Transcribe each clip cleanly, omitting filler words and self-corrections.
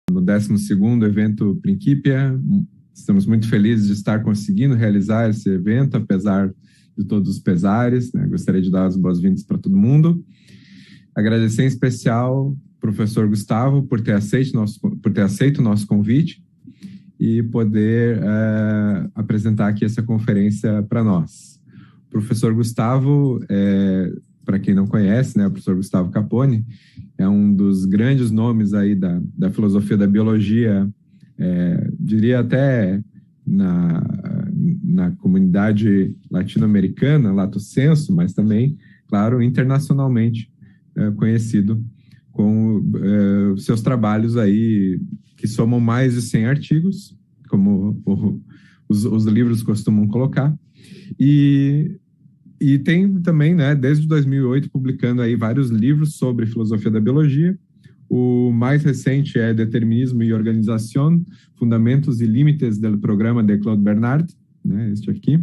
No 12º evento Principia. Estamos muito felizes de estar conseguindo realizar esse evento, apesar de todos os pesares, né? Gostaria de dar as boas-vindas para todo mundo. Agradecer em especial ao professor Gustavo por ter aceito o nosso convite e poder apresentar aqui essa conferência para nós. O professor Gustavo, para quem não conhece, né, o professor Gustavo Capone é um dos grandes nomes aí da filosofia da biologia, diria até na comunidade latino-americana, lato sensu, mas também, claro, internacionalmente conhecido com seus trabalhos aí, que somam mais de 100 artigos, como os livros costumam colocar, e tem também, né, desde 2008, publicando aí vários livros sobre filosofia da biologia. O mais recente é Determinismo e Organização, Fundamentos e Límites do Programa de Claude Bernard, né, este aqui,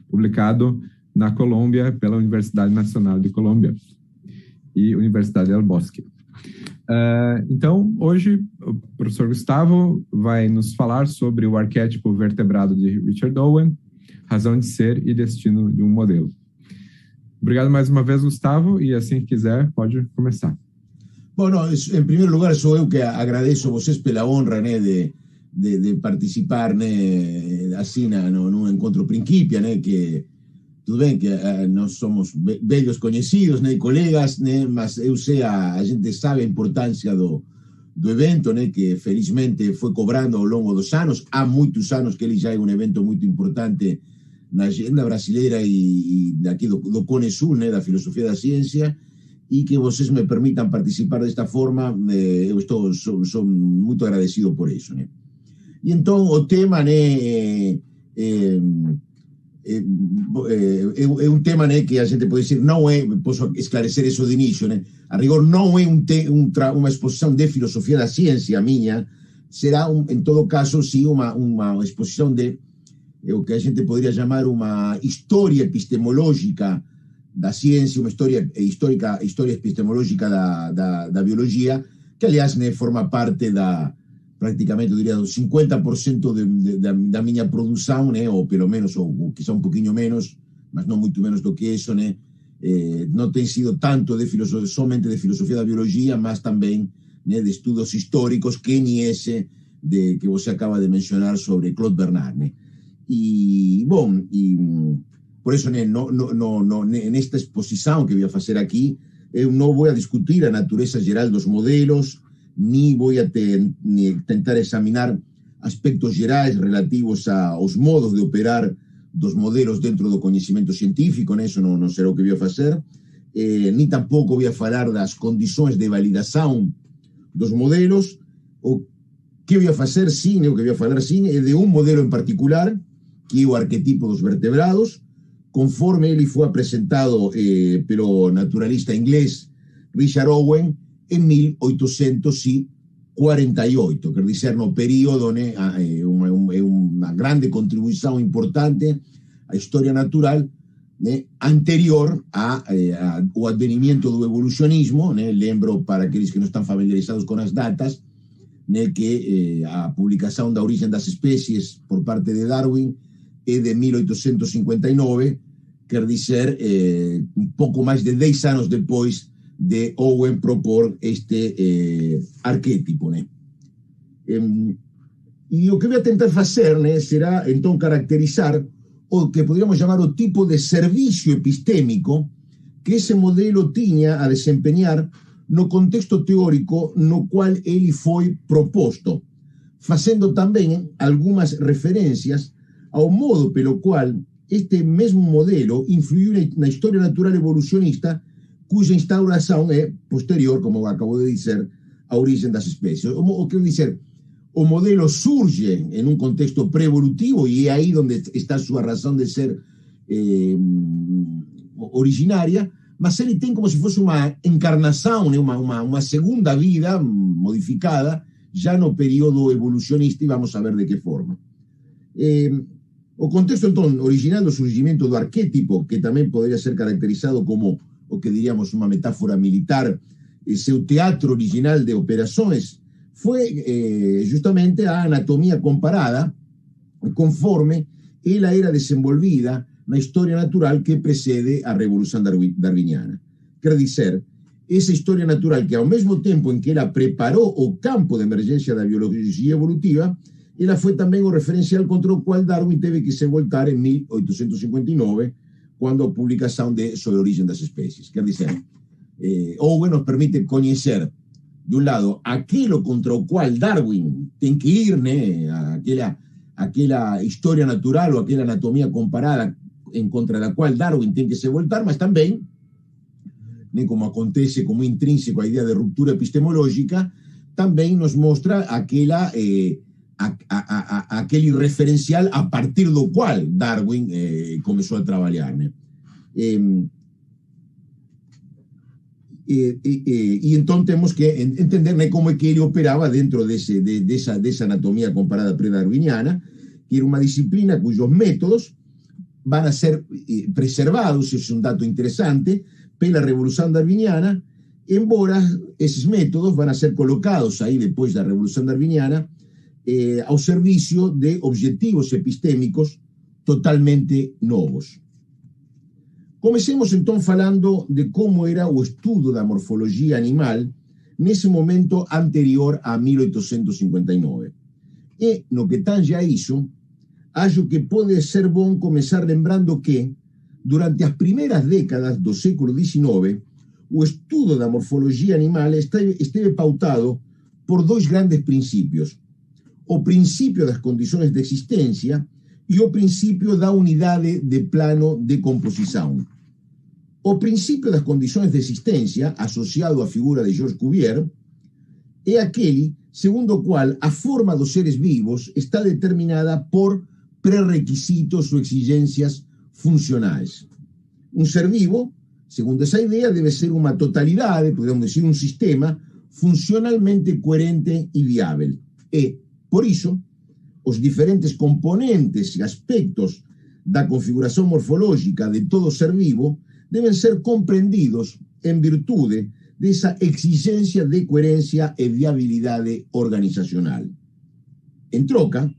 publicado na Colômbia pela Universidade Nacional de Colômbia e Universidade del Bosque. Então, hoje, o professor Gustavo vai nos falar sobre o arquétipo vertebrado de Richard Owen, razão de ser e destino de um modelo. Obrigado mais uma vez, Gustavo, e assim que quiser, pode começar. Bueno, en primer lugar, sou eu que agradeço a vocês pela honra, né, de participar, né, assim, num encontro Principia, né, que tudo bem que nós somos velhos conhecidos, né, colegas, né, mas eu sei, a gente sabe a importância do evento, né, que felizmente foi cobrando ao longo dos anos. Há muitos anos que ele já é um evento muito importante na agenda brasileira e daqui do Cone Sul, né, da filosofia da ciência, e que vocês me permitam participar desta forma, eu sou muito agradecido por isso, né. E então o tema, né, é um tema, né, que a gente pode dizer, não é, posso esclarecer isso de início, né, a rigor não é uma exposição de filosofia da ciência minha, será, em todo caso, sim, uma exposição de o que a gente poderia chamar uma história epistemológica da ciência, uma história epistemológica da biologia, que, aliás, né, forma parte praticamente, eu diria, dos 50% da minha produção, né, ou pelo menos, ou quizá um pouquinho menos, mas não muito menos do que isso, né, não tem sido tanto somente de filosofia da biologia, mas também, né, de estudos históricos, que nem esse que você acaba de mencionar sobre Claude Bernard, né. E, bom, por isso, né, nesta exposição que vou fazer aqui, eu não vou discutir a natureza geral dos modelos, ni voy a tentar examinar aspectos gerais relativos aos modos de operar dos modelos dentro do conhecimento científico, né? Isso não será o que vou fazer, nem tampouco vou falar das condições de validação dos modelos. O que vou fazer, sim, o que vou falar, sim, é de um modelo em particular, que é o arquetipo dos vertebrados, conforme ele foi apresentado pelo naturalista inglês Richard Owen em 1848, quer dizer, no período, né, uma grande contribuição importante à história natural, né, anterior ao advenimento do evolucionismo, né. Lembro, para aqueles que não estão familiarizados com as datas, né, que a publicação da Origem das Espécies por parte de Darwin é de 1859, quer dizer, um pouco mais de 10 anos depois de Owen propor este arquétipo, né. E o que vou tentar fazer, né, será então caracterizar o que poderíamos chamar o tipo de serviço epistêmico que esse modelo tinha a desempenhar no contexto teórico no qual ele foi proposto, fazendo também algumas referências ao modo pelo qual este mesmo modelo influiu na história natural evolucionista, cuja instauração é posterior, como acabo de dizer, à origem das espécies. O que quer dizer, o modelo surge em um contexto pré-evolutivo e é aí onde está sua razão de ser originária, mas ele tem como se fosse uma encarnação, né, uma segunda vida modificada já no período evolucionista, e vamos a ver de que forma. O contexto, então, original do surgimento do arquétipo, que também poderia ser caracterizado como o que diríamos uma metáfora militar, seu teatro original de operações, foi justamente a anatomia comparada conforme ela era desenvolvida na história natural que precede a Revolução Darwiniana. Quer dizer, essa história natural que ao mesmo tempo em que ela preparou o campo de emergência da biologia evolutiva, ela foi também o referencial contra o qual Darwin teve que se voltar em 1859, quando a publicação sobre a origem das espécies. Quer dizer, Owen nos permite conhecer, de um lado, aquilo contra o qual Darwin tem que ir, né, aquela história natural ou aquela anatomia comparada em contra da qual Darwin tem que se voltar, mas também, né, como acontece como intrínseco a ideia de ruptura epistemológica, também nos mostra aquele referencial a partir do qual Darwin começou a trabalhar, né? E então temos que entender, né, como é que ele operava dentro dessa anatomia comparada pré-darwiniana, que era uma disciplina cujos métodos van a ser preservados, es un dato interesante, pela Revolução Darwiniana, embora esses métodos van a ser colocados aí depois da Revolução Darwiniana ao serviço de objetivos epistémicos totalmente novos. Comecemos então falando de como era o estudo da morfologia animal nesse momento anterior a 1859. E no que tange a isso, acho que pode ser bom começar lembrando que, durante as primeiras décadas do século XIX, o estudo da morfologia animal esteve pautado por dois grandes princípios: o princípio das condições de existência e o princípio da unidade de plano de composição. O princípio das condições de existência, associado à figura de Georges Cuvier, é aquele segundo o qual a forma dos seres vivos está determinada por pré-requisitos ou exigências funcionais. Um ser vivo, segundo essa ideia, deve ser uma totalidade, podemos dizer um sistema, funcionalmente coerente e viável. E, por isso, os diferentes componentes e aspectos da configuração morfológica de todo ser vivo devem ser compreendidos em virtude dessa exigência de coerência e viabilidade organizacional. Em troca,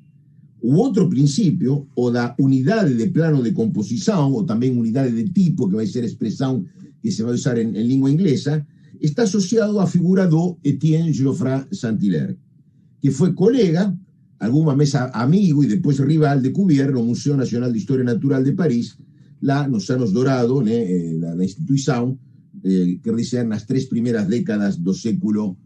o outro princípio, o da unidade de plano de composição, ou também unidade de tipo, que vai ser a expressão que se vai usar em língua inglesa, está associado à figura do Etienne Geoffroy Saint-Hilaire, que foi colega, alguma vez amigo e depois rival de Cuvier no Museu Nacional de História Natural de Paris, lá nos anos dourados, né, da instituição, quer dizer, nas 3 primeiras décadas do século,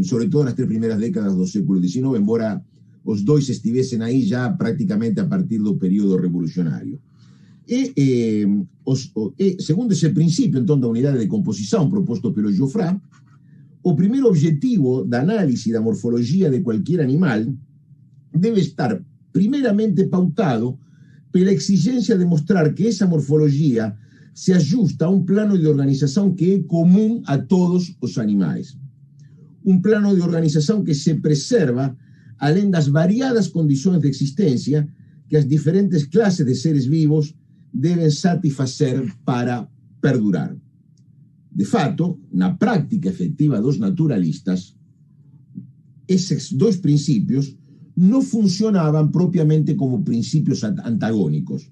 sobretudo nas 3 primeiras décadas do século XIX, embora os dois estivessem aí já praticamente a partir do período revolucionário. Segundo esse princípio, então, da unidade de composição proposto pelo Geoffroy, o primeiro objetivo da análise da morfologia de qualquer animal deve estar primeiramente pautado pela exigência de mostrar que essa morfologia se ajusta a um plano de organização que é comum a todos os animais. Um plano de organização que se preserva além das variadas condições de existência que as diferentes classes de seres vivos devem satisfazer para perdurar. De fato, na prática efetiva dos naturalistas, esses dois princípios não funcionavam propriamente como princípios antagônicos.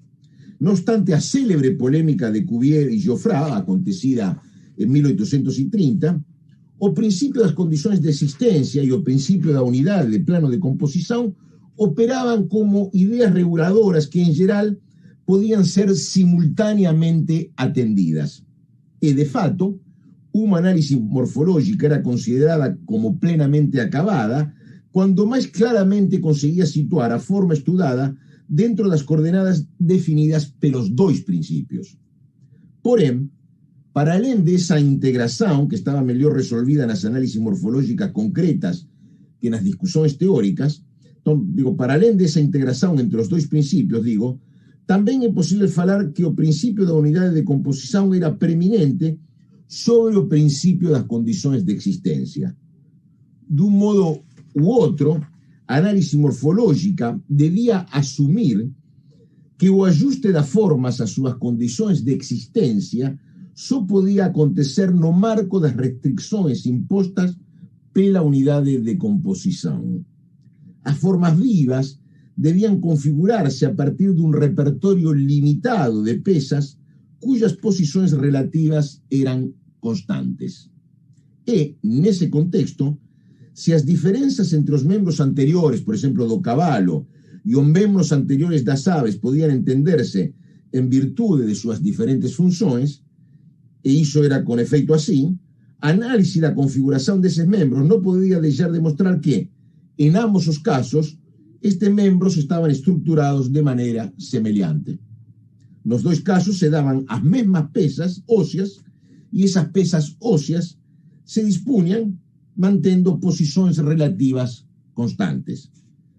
No obstante, a célebre polêmica de Cuvier e Geoffroy, acontecida em 1830, o princípio das condições de existência e o princípio da unidade de plano de composição operavam como ideias reguladoras que, em geral, podiam ser simultaneamente atendidas. E, de fato, uma análise morfológica era considerada como plenamente acabada quando mais claramente conseguia situar a forma estudada dentro das coordenadas definidas pelos dois princípios. Porém, para além dessa integração, que estava melhor resolvida nas análises morfológicas concretas que nas discussões teóricas, então, para além dessa integração entre os dois princípios, também é possível falar que o princípio da unidade de composição era preeminente sobre o princípio das condições de existência. De um modo ou outro, a análise morfológica devia assumir que o ajuste das formas às suas condições de existência só podia acontecer no marco das restrições impostas pela unidade de composição. As formas vivas debían configurarse a partir de un repertorio limitado de pesas cuyas posiciones relativas eran constantes. E, nesse contexto, se as diferenzas entre os membros anteriores, por exemplo, do cavalo, e os membros anteriores das aves podían entenderse en virtude de suas diferentes funções, e iso era con efeito así, a análise da configuración deses membros non podía deixar de mostrar que, en ambos os casos, estes membros estaban estructurados de maneira semelhante. Nos dois casos se daban as mesmas pesas óseas e esas pesas óseas se dispunham mantendo posições relativas constantes.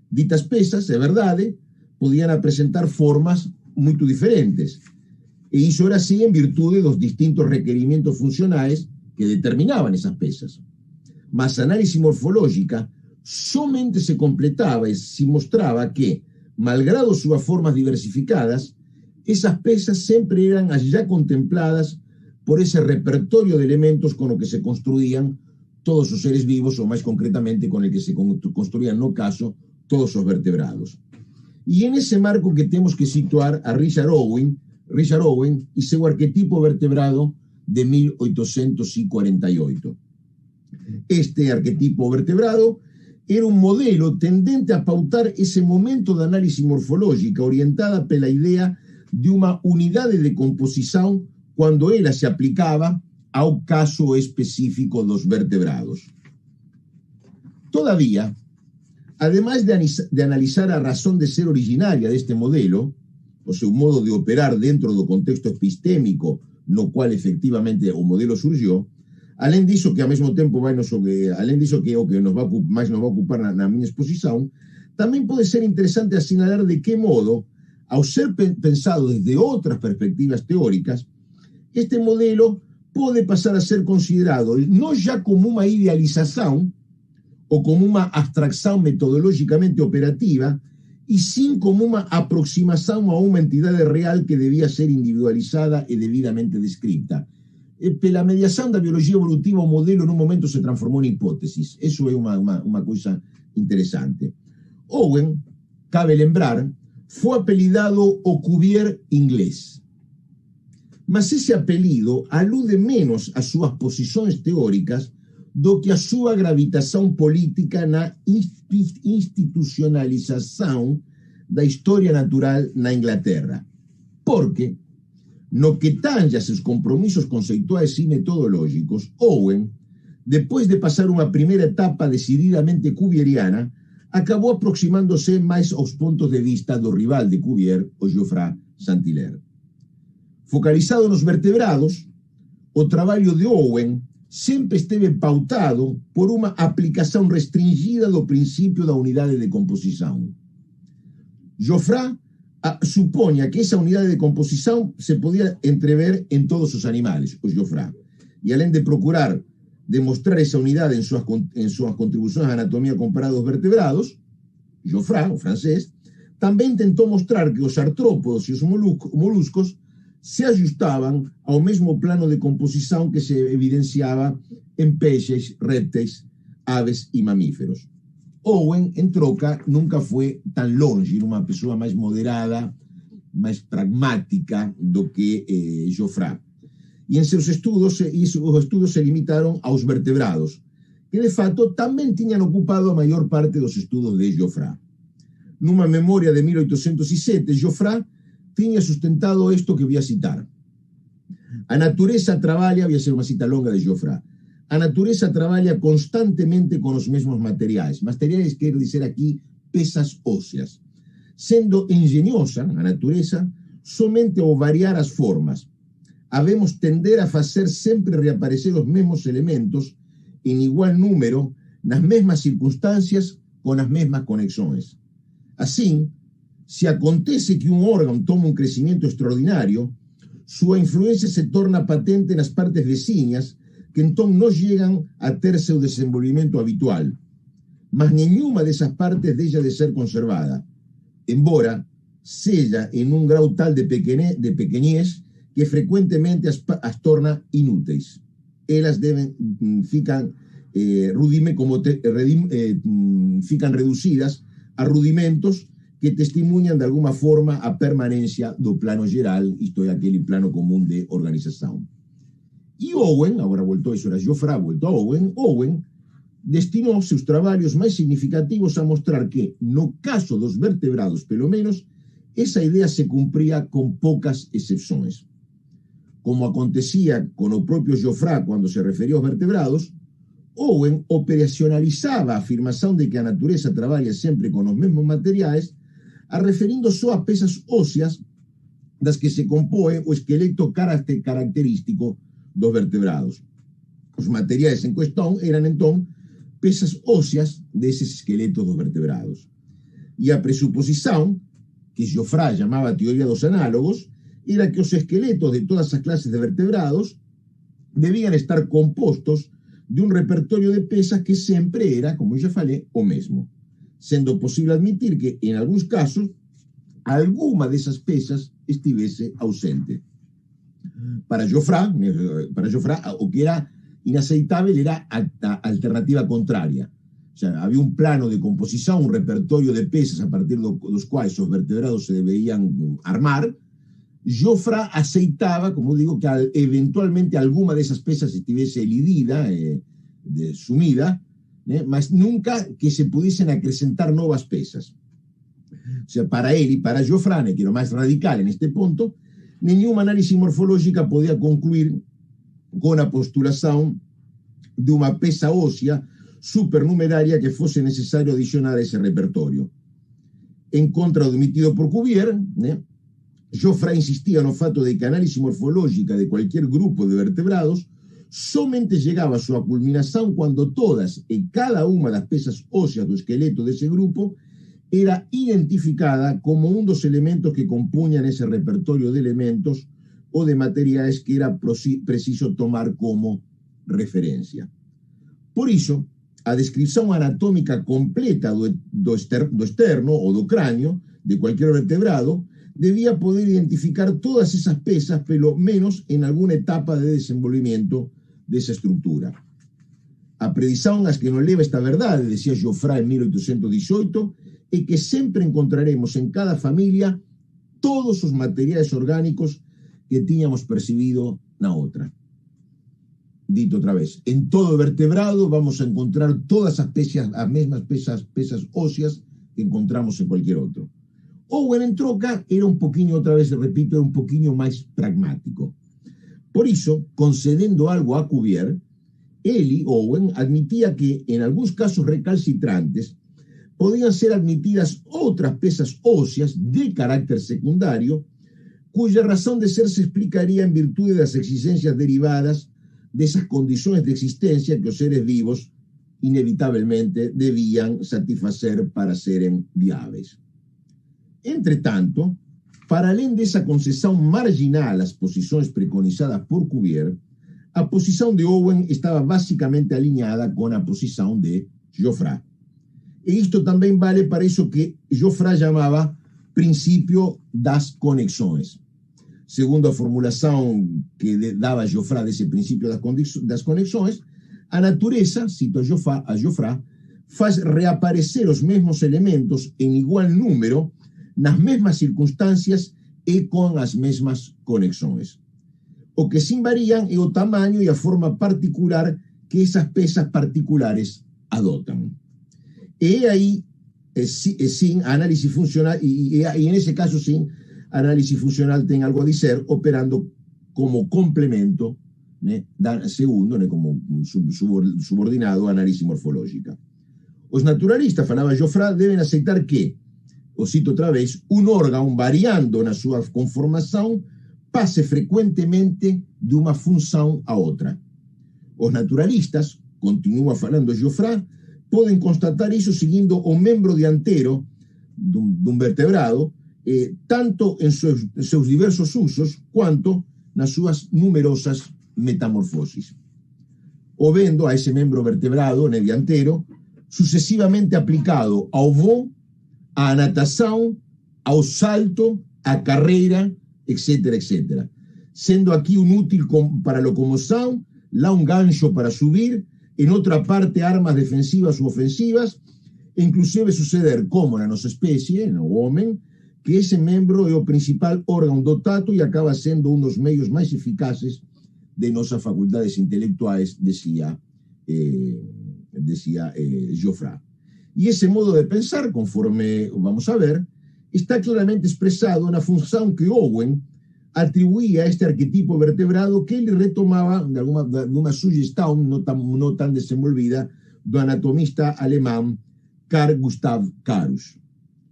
Ditas pesas, é verdade, podían apresentar formas muito diferentes. E iso era así en virtude dos distintos requerimientos funcionais que determinaban esas pesas. Mas a análise morfológica somente se completaba e se mostraba que, malgrado súas formas diversificadas, esas pesas sempre eran as já contempladas por ese repertorio de elementos con o que se construían todos os seres vivos, ou máis concretamente con el que se construían, no caso, todos os vertebrados. E en ese marco que temos que situar a Richard Owen e seu arquetipo vertebrado de 1848. Este arquetipo vertebrado era un modelo tendente a pautar ese momento de análise morfológica orientada pela idea de unha unidade de composición cando ela se aplicaba ao caso específico dos vertebrados. Todavía, además de analizar a razón de ser originaria deste modelo, o seu modo de operar dentro do contexto epistémico no cual efectivamente o modelo surgió, além disso que ao mesmo tempo além disso que é o que mais nos vai ocupar na minha exposição, também pode ser interessante assinalar de que modo, ao ser pensado desde outras perspectivas teóricas, este modelo pode passar a ser considerado non já como uma idealização ou como uma abstracção metodologicamente operativa, e sim como uma aproximação a uma entidade real que devia ser individualizada e devidamente descrita. Pela mediação da biologia evolutiva, o modelo num momento se transformou em hipótesis. Isso é uma coisa interessante. Owen, cabe lembrar, foi apelidado o Cuvier inglês. Mas esse apelido alude menos às suas posições teóricas do que a sua gravitação política na institucionalização da história natural na Inglaterra. Porque, no que tange a seus compromissos conceituais e metodológicos, Owen, depois de passar uma primeira etapa decididamente cuvieriana, acabou aproximando-se mais aos pontos de vista do rival de Cuvier, o Geoffroy Saint-Hilaire. Focalizado nos vertebrados, o trabalho de Owen sempre esteve pautado por uma aplicação restringida do princípio da unidade de composição. Geoffroy suponha que essa unidade de composição se podia entrever em todos os animais, o Geoffroy, e além de procurar demonstrar essa unidade em suas contribuições à anatomia comparada aos vertebrados, Geoffroy, o francês, também tentou mostrar que os artrópodos e os moluscos se ajustavam ao mesmo plano de composição que se evidenciava em peixes, répteis, aves e mamíferos. Owen, em troca, nunca foi tão longe, era uma pessoa mais moderada, mais pragmática do que Geoffroy. E em seus estudos, os estudos se limitaram aos vertebrados, que de fato também tinham ocupado a maior parte dos estudos de Geoffroy. Numa memória de 1807, Geoffroy tinha sustentado isto que voy a citar. A natureza trabalha, voy a hacer uma cita longa de Geoffroy, a natureza trabalha constantemente con os mesmos materiais. Materiais quer dizer aquí pesas óseas. Sendo engenhosa a natureza, somente ao variar as formas. Habemos tender a facer sempre reaparecer os mesmos elementos en igual número, nas mesmas circunstancias, con as mesmas conexões. Assim, se acontece que un órgano toma un crecimiento extraordinario, súa influencia se torna patente nas partes vecinas que entón non llegan a ter seu desenvolvimento habitual. Mas nenhuma desas partes deixa de ser conservada, embora sella en un grau tal de pequeñez que frecuentemente as torna inúteis. Elas fican fican reducidas a rudimentos que testemunham de alguma forma a permanência do plano geral, isto é, aquele plano comum de organização. E Owen, agora voltou, isso era Geoffroy, voltou a Owen destinou seus trabalhos mais significativos a mostrar que, no caso dos vertebrados, pelo menos, essa ideia se cumpria com poucas exceções. Como acontecia com o próprio Geoffroy quando se referia aos vertebrados, Owen operacionalizava a afirmação de que a natureza trabalha sempre com os mesmos materiais, a referindo só a peças ósseas das que se compõe o esqueleto característico dos vertebrados. Os materiais em questão eram, então, peças ósseas desses esqueletos dos vertebrados. E a pressuposição, que Geoffroy chamava a teoria dos análogos, era que os esqueletos de todas as classes de vertebrados deviam estar compostos de um repertório de peças que sempre era, como já falei, o mesmo, sendo possível admitir que, em alguns casos, alguma dessas peças estivesse ausente. Para Geoffroy, o que era inaceitável era a alternativa contrária. O sea, había un plano de composición, un repertorio de peças a partir de los cuales los vertebrados se deberían armar. Geoffroy aceitaba, como digo, que eventualmente alguna de esas peças estuviese elidida, sumida, mas nunca que se pudiesen acrescentar nuevas peças. O sea, para él y para Geoffroy, que era más radical en este punto, ninguna análisis morfológica podía concluir con a postulación de una peça ósea supernumeraria que fuese necesario adicionar a ese repertorio. En contra do admitido por Cuvier, Geoffroy insistía no fato de que a análisis morfológica de cualquier grupo de vertebrados somente llegaba a su culminación cuando todas y cada una de las peças óseas do esqueleto de ese grupo era identificada como un dos elementos que compuñan ese repertorio de elementos o de materiais que era preciso tomar como referencia. Por iso, a descripción anatómica completa do externo o do cráneo de cualquier vertebrado debía poder identificar todas esas peças, pelo menos en alguna etapa de desenvolvimiento desa estructura. A predição às que nos leva esta verdade, decía Geoffroy en 1818, é que sempre encontraremos en cada familia todos os materiais orgánicos que tínhamos percibido na outra. Dito outra vez, en todo vertebrado vamos a encontrar todas as mesmas peças óseas que encontramos en cualquier outro. Owen, en troca, era un poquinho, outra vez repito, era un poquinho máis pragmático. Por iso, concedendo algo a Cuvier, Owen admitía que, en algunos casos recalcitrantes, podían ser admitidas otras peças óseas de carácter secundario, cuya razón de ser se explicaría en virtud de las exigencias derivadas de esas condiciones de existencia que los seres vivos inevitablemente debían satisfacer para serem viáveis. Entre tanto, para além dessa concessão marginal às posições preconizadas por Cuvier, a posição de Owen estava basicamente alinhada com a posição de Geoffroy. E isto também vale para isso que Geoffroy chamava princípio das conexões. Segundo a formulação que dava Geoffroy desse princípio das conexões, a natureza, cito a Geoffroy, faz reaparecer os mesmos elementos em igual número, nas mesmas circunstâncias e com as mesmas conexões. O que sim variam é o tamanho e a forma particular que essas peças particulares adotam. E aí, sim, a análise funcional, e nesse caso, sim, a análise funcional tem algo a dizer, operando como complemento, segundo, como subordinado à análise morfológica. Os naturalistas, falava Geoffroy, devem aceitar que, o cito outra vez, um órgão variando na sua conformação passe frequentemente de uma função a outra. Os naturalistas, continua falando Geoffroy, podem constatar isso seguindo o membro dianteiro de um vertebrado, tanto em seus diversos usos, quanto nas suas numerosas metamorfoses. O vendo a esse membro vertebrado, dianteiro, sucessivamente aplicado ao voo, à natação, ao salto, à carreira, etc., etc. Sendo aqui um útil para a locomoção, lá um gancho para subir, en outra parte armas defensivas ou ofensivas, e inclusive suceder como na nosa especie, no homem, que ese membro é o principal órgão do tato e acaba sendo un dos meios máis eficaces de nosas facultades intelectuais, decía Geoffroy. E ese modo de pensar, conforme vamos a ver, está claramente expresado na función que Owen atribuía a este arquetipo vertebrado que ele retomaba de unha sugestão non tan desenvolvida do anatomista alemán Carl Gustav Carus.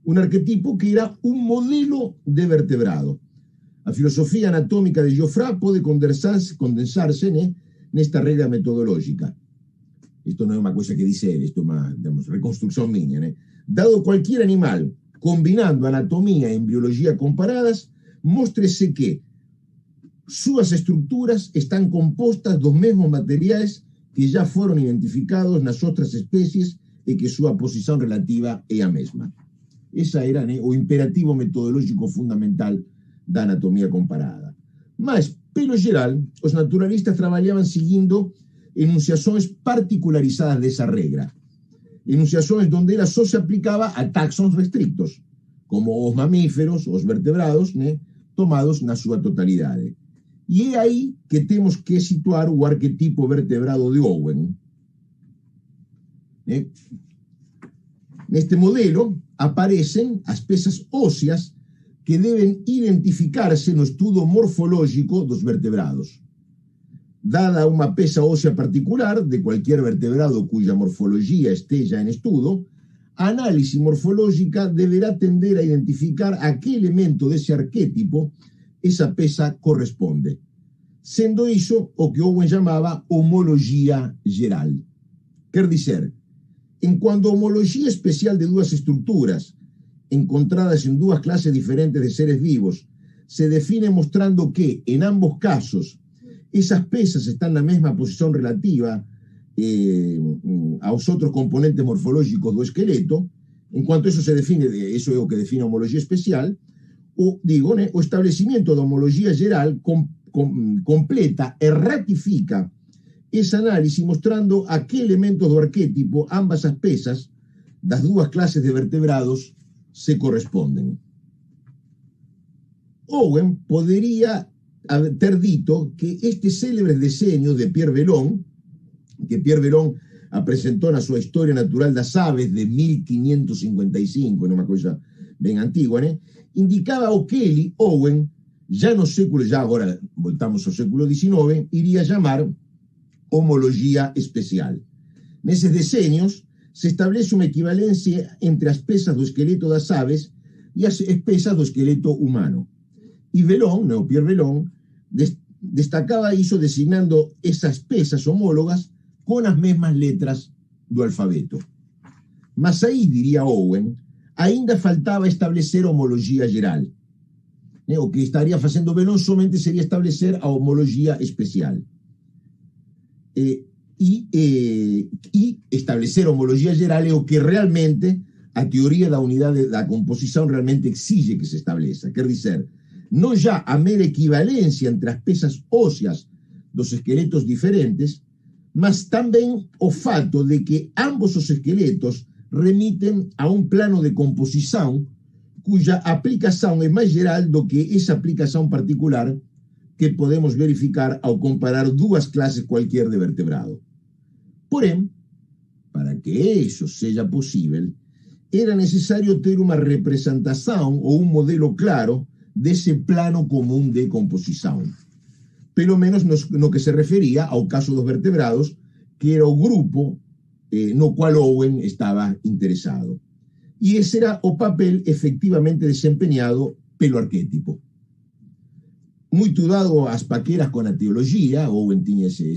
Un arquetipo que era un modelo de vertebrado. A filosofía anatómica de Geoffroy pode condensarse nesta regla metodológica. Isto non é unha coisa que dice ele, isto é unha reconstrucción miña. Dado cualquier animal, combinando anatomía e embriología comparadas, móstrese que súas estructuras están compostas dos mesmos materiais que já foron identificados nas outras especies e que súa posición relativa é a mesma. Esa era o imperativo metodológico fundamental da anatomía comparada. Mas, pelo geral, os naturalistas traballaban seguindo enunciações particularizadas desa regra. Enunciações donde ela só se aplicaba a taxons restrictos, como os mamíferos, os vertebrados, tomados na súa totalidade. E é aí que temos que situar o arquetipo vertebrado de Owen. Neste modelo aparecen as pezas óseas que deben identificarse no estudo morfológico dos vertebrados. Dada unha peza ósea particular de cualquier vertebrado cuya morfología esteja en estudo, a análise morfológica deberá tender a identificar a que elemento dese arquetipo esa peza corresponde, sendo iso o que Owen chamaba homologia geral. Quer dizer, en cuanto a homologia especial de dúas estructuras encontradas en dúas clases diferentes de seres vivos se define mostrando que, en ambos casos, esas pezas están na mesma posición relativa aos outros componentes morfológicos do esqueleto. En cuanto a eso se define, eso é o que define a homologia especial, o establecimiento da homologia geral completa e ratifica ese análisis mostrando a que elementos do arquetipo ambas as pezas das dúas clases de vertebrados se corresponden. Owen podería ter dito que estes célebres deseños de Pierre Belon, que Pierre Belon apresentou na súa Historia Natural das Aves de 1555, nunha coisa ben antigua, indicaba o que ele, Owen, já agora voltamos ao século XIX, iría chamar homologia especial. Neses deseños se establece unha equivalencia entre as pezas do esqueleto das aves e as pezas do esqueleto humano. E Belon, Pierre Belon, destacaba iso designando esas pezas homólogas con as mesmas letras do alfabeto. Mas aí, diría Owen, ainda faltaba establecer homologia geral. O que estaría facendo Belon somente sería establecer a homologia especial. E establecer homologia geral é o que realmente a teoría da unidade da composición realmente exige que se estableça. Quer dizer, non já a mera equivalencia entre as pezas óseas dos esqueletos diferentes, mas tamén o fato de que ambos os esqueletos remiten a un plano de composición cuya aplicación é máis geral do que esa aplicación particular que podemos verificar ao comparar dúas clases cualquier de vertebrado. Porém, para que eso seja posible, era necesario ter unha representación ou un modelo claro dese plano común de composición. Pelo menos no que se refería ao caso dos vertebrados, que era o grupo no cual Owen estaba interesado. E ese era o papel efectivamente desempeñado pelo arquetipo. Muito dado ás paqueras con a teología, Owen tiña ese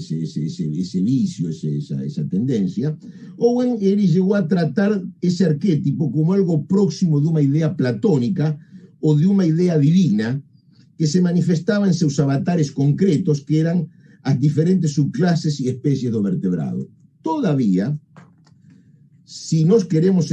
vicio, esa tendencia, Owen ele llegou a tratar ese arquetipo como algo próximo dunha idea platónica ou de unha idea divina que se manifestaba en seus avatares concretos que eran as diferentes subclases e especies do vertebrado. Todavía, si nos queremos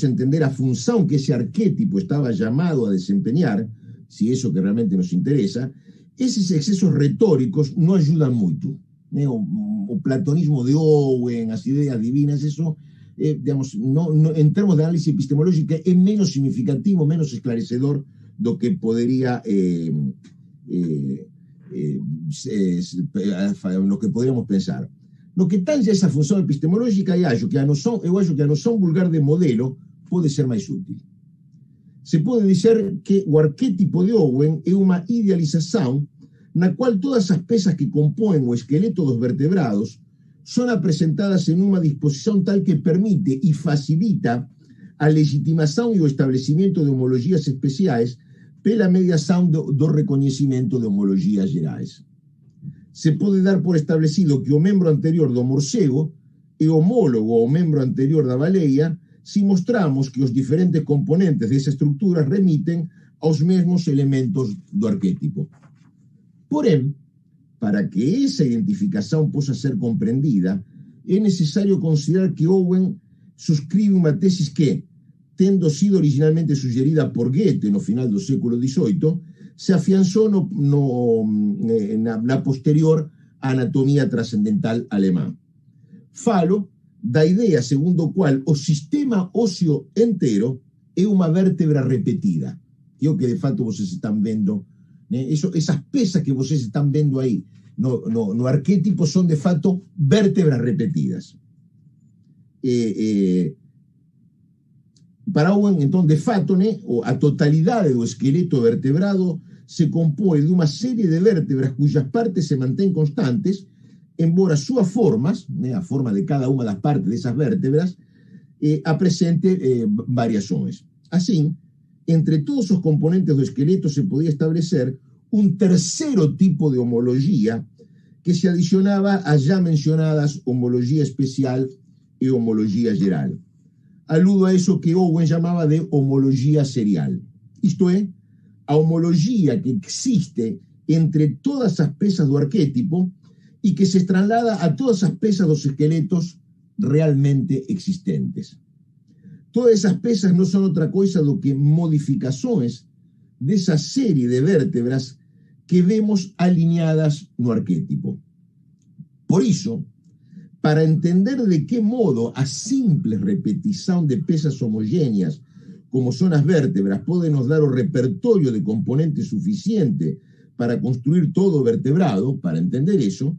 entender a función que ese arquetipo estaba llamado a desempeñar, si eso que realmente nos interesa, esos excesos retóricos no ayudan mucho. o platonismo de Owen, as ideas divinas, eso, digamos, en términos de análisis epistemológica, es menos significativo, menos esclarecedor do que poderia no que poderíamos pensar. No que tange essa função epistemológica, eu acho que a noção vulgar de modelo pode ser mais útil. Se pode dizer que o arquétipo de Owen é uma idealização na qual todas as peças que compõem o esqueleto dos vertebrados são apresentadas em uma disposição tal que permite e facilita a legitimação e o estabelecimento de homologias especiais pela mediação do reconhecimento de homologias gerais. Se pode dar por establecido que o membro anterior do morcego é homólogo ao membro anterior da baleia se mostramos que os diferentes componentes dessa estrutura remiten aos mesmos elementos do arquétipo. Porém, para que essa identificação possa ser compreendida, é necessário considerar que Owen suscribe uma tese que, tendo sido originalmente sugerida por Goethe no final do século XVIII, se afianzou na posterior anatomia trascendental alemã. Falo da ideia segundo a qual o sistema ósseo inteiro é uma vértebra repetida, que é o que de fato vocês estão vendo, né? Essas peças que vocês estão vendo aí no arquétipo são de fato vértebras repetidas. Para Owen, então, de fato, né, a totalidade do esqueleto vertebrado se compõe de uma série de vértebras cujas partes se mantêm constantes, embora suas formas, né, a forma de cada uma das partes dessas vértebras, apresente variações. Assim, entre todos os componentes do esqueleto se podia establecer um terceiro tipo de homologia que se adicionava às já mencionadas homologia especial e homologia geral. Aludo a eso que Owen chamava de homologia serial. Isto é, a homologia que existe entre todas as peças do arquétipo e que se traslada a todas as peças dos esqueletos realmente existentes. Todas esas peças não são outra coisa do que modificações dessa série de vértebras que vemos alinhadas no arquétipo. Por isso, para entender de que modo a simple repetição de peças homogêneas, como são as vértebras, pode nos dar o repertório de componentes suficiente para construir todo o vertebrado, para entender isso,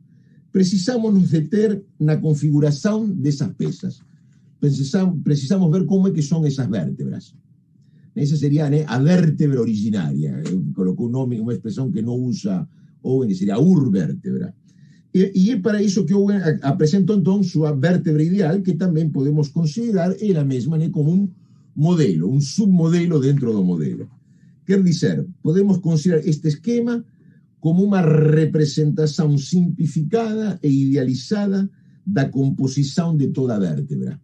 precisamos nos deter na configuração dessas peças. Precisamos ver como é que são essas vértebras. Essa seria, né, a vértebra originária. Eu colocou um nome, uma expressão que não usa Owen, que seria a urvértebra. E é para isso que Owen apresentou, então, sua vértebra ideal, que também podemos considerar ela mesma, né, como um modelo, um submodelo dentro do modelo. Quer dizer, podemos considerar este esquema como uma representação simplificada e idealizada da composição de toda a vértebra.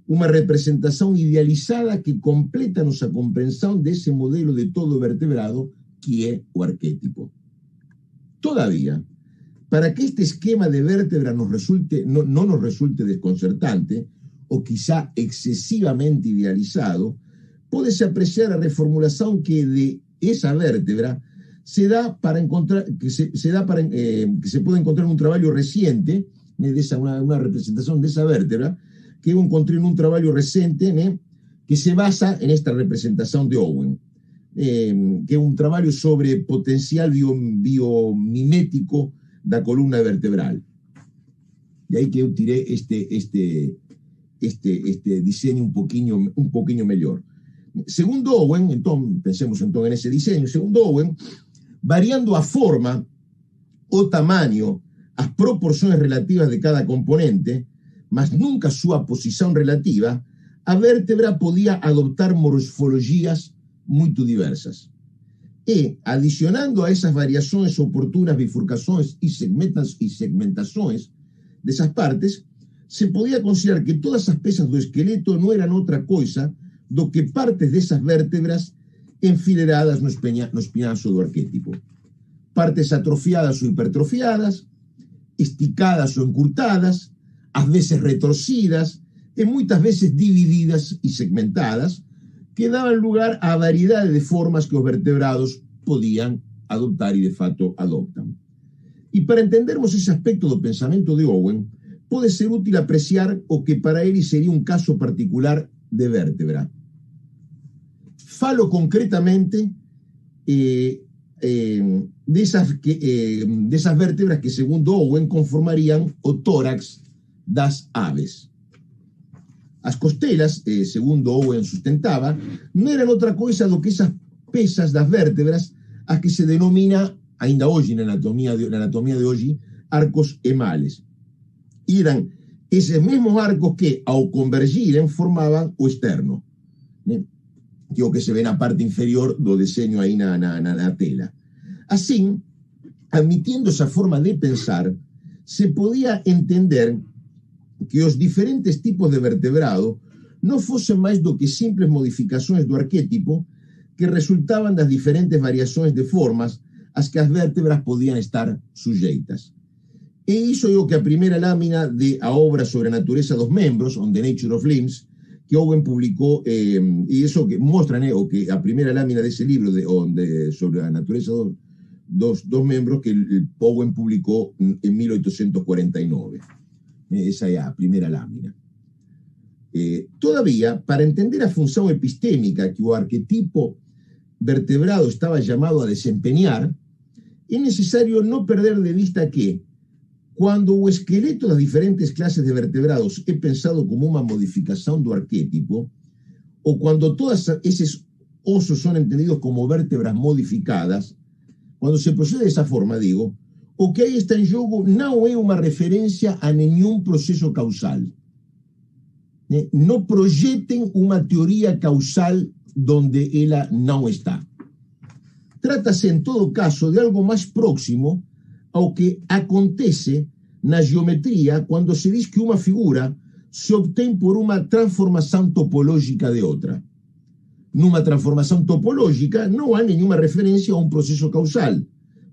Uma representação idealizada que completa nossa compreensão desse modelo de todo o vertebrado, que é o arquétipo. Todavia, para que este esquema de vértebra no nos resulte desconcertante, o quizá excesivamente idealizado, pode-se apreciar a reformulação que de essa vértebra que se pode encontrar num trabalho recente, né, uma representação dessa vértebra, que eu encontrei num trabalho recente, né, que se basa nesta representação de Owen, que é um trabalho sobre potencial biomimético da coluna vertebral. E aí que eu tirei este diseño un poquinho melhor. Segundo Owen, então, pensemos então nesse diseño, segundo Owen, variando a forma, o tamanho, as proporções relativas de cada componente, mas nunca sua posição relativa, a vértebra podia adoptar morfologias muito diversas. E, adicionando a essas variações oportunas bifurcações e segmentações dessas partes, se podia considerar que todas as peças do esqueleto não eram outra coisa do que partes dessas vértebras enfileiradas no espinhaço do arquétipo. Partes atrofiadas ou hipertrofiadas, esticadas ou encurtadas, às vezes retorcidas e muitas vezes divididas e segmentadas, que daban lugar a variedade de formas que os vertebrados podían adoptar e de fato adoptan. E para entendermos ese aspecto do pensamento de Owen, pode ser útil apreciar o que para ele sería un caso particular de vértebra. Falo concretamente desas vértebras que, segundo Owen, conformarían o tórax das aves. As costelas, segundo Owen sustentaba, non eran outra coisa do que esas pesas das vértebras a que se denomina, ainda hoxe na anatomía de hoxe, arcos emales. E eran eses mesmos arcos que, ao convergiren, formaban o externo, né? Que é o que se ve na parte inferior do deseño aí na tela. Así, admitiendo esa forma de pensar, se podía entender que os diferentes tipos de vertebrado non fosen máis do que simples modificacións do arquétipo que resultaban das diferentes variacións de formas ás que as vértebras podían estar suxeitas. E iso é o que a primeira lámina de a obra sobre a natureza dos membros, On the Nature of Limbs, que Owen publicou, e iso que mostra, o que a primeira lámina dese libro sobre a natureza dos membros que Owen publicou en 1849. Esa é a primeira lámina. Todavía, para entender a función epistémica que o arquetipo vertebrado estaba llamado a desempeñar, é necesario non perder de vista que, cuando o esqueleto das diferentes clases de vertebrados é pensado como unha modificación do arquétipo, ou cuando todos eses osos son entendidos como vértebras modificadas, cuando se procede desa forma, digo, o que aí está en xogo non é unha referencia a nenhum proceso causal. Non proyecten unha teoría causal donde ela non está. Trátase, en todo caso, de algo máis próximo ao que acontece na geometría cando se diz que unha figura se obtén por unha transformación topológica de outra. Nunha transformación topológica non há nenhuma referencia a un proceso causal,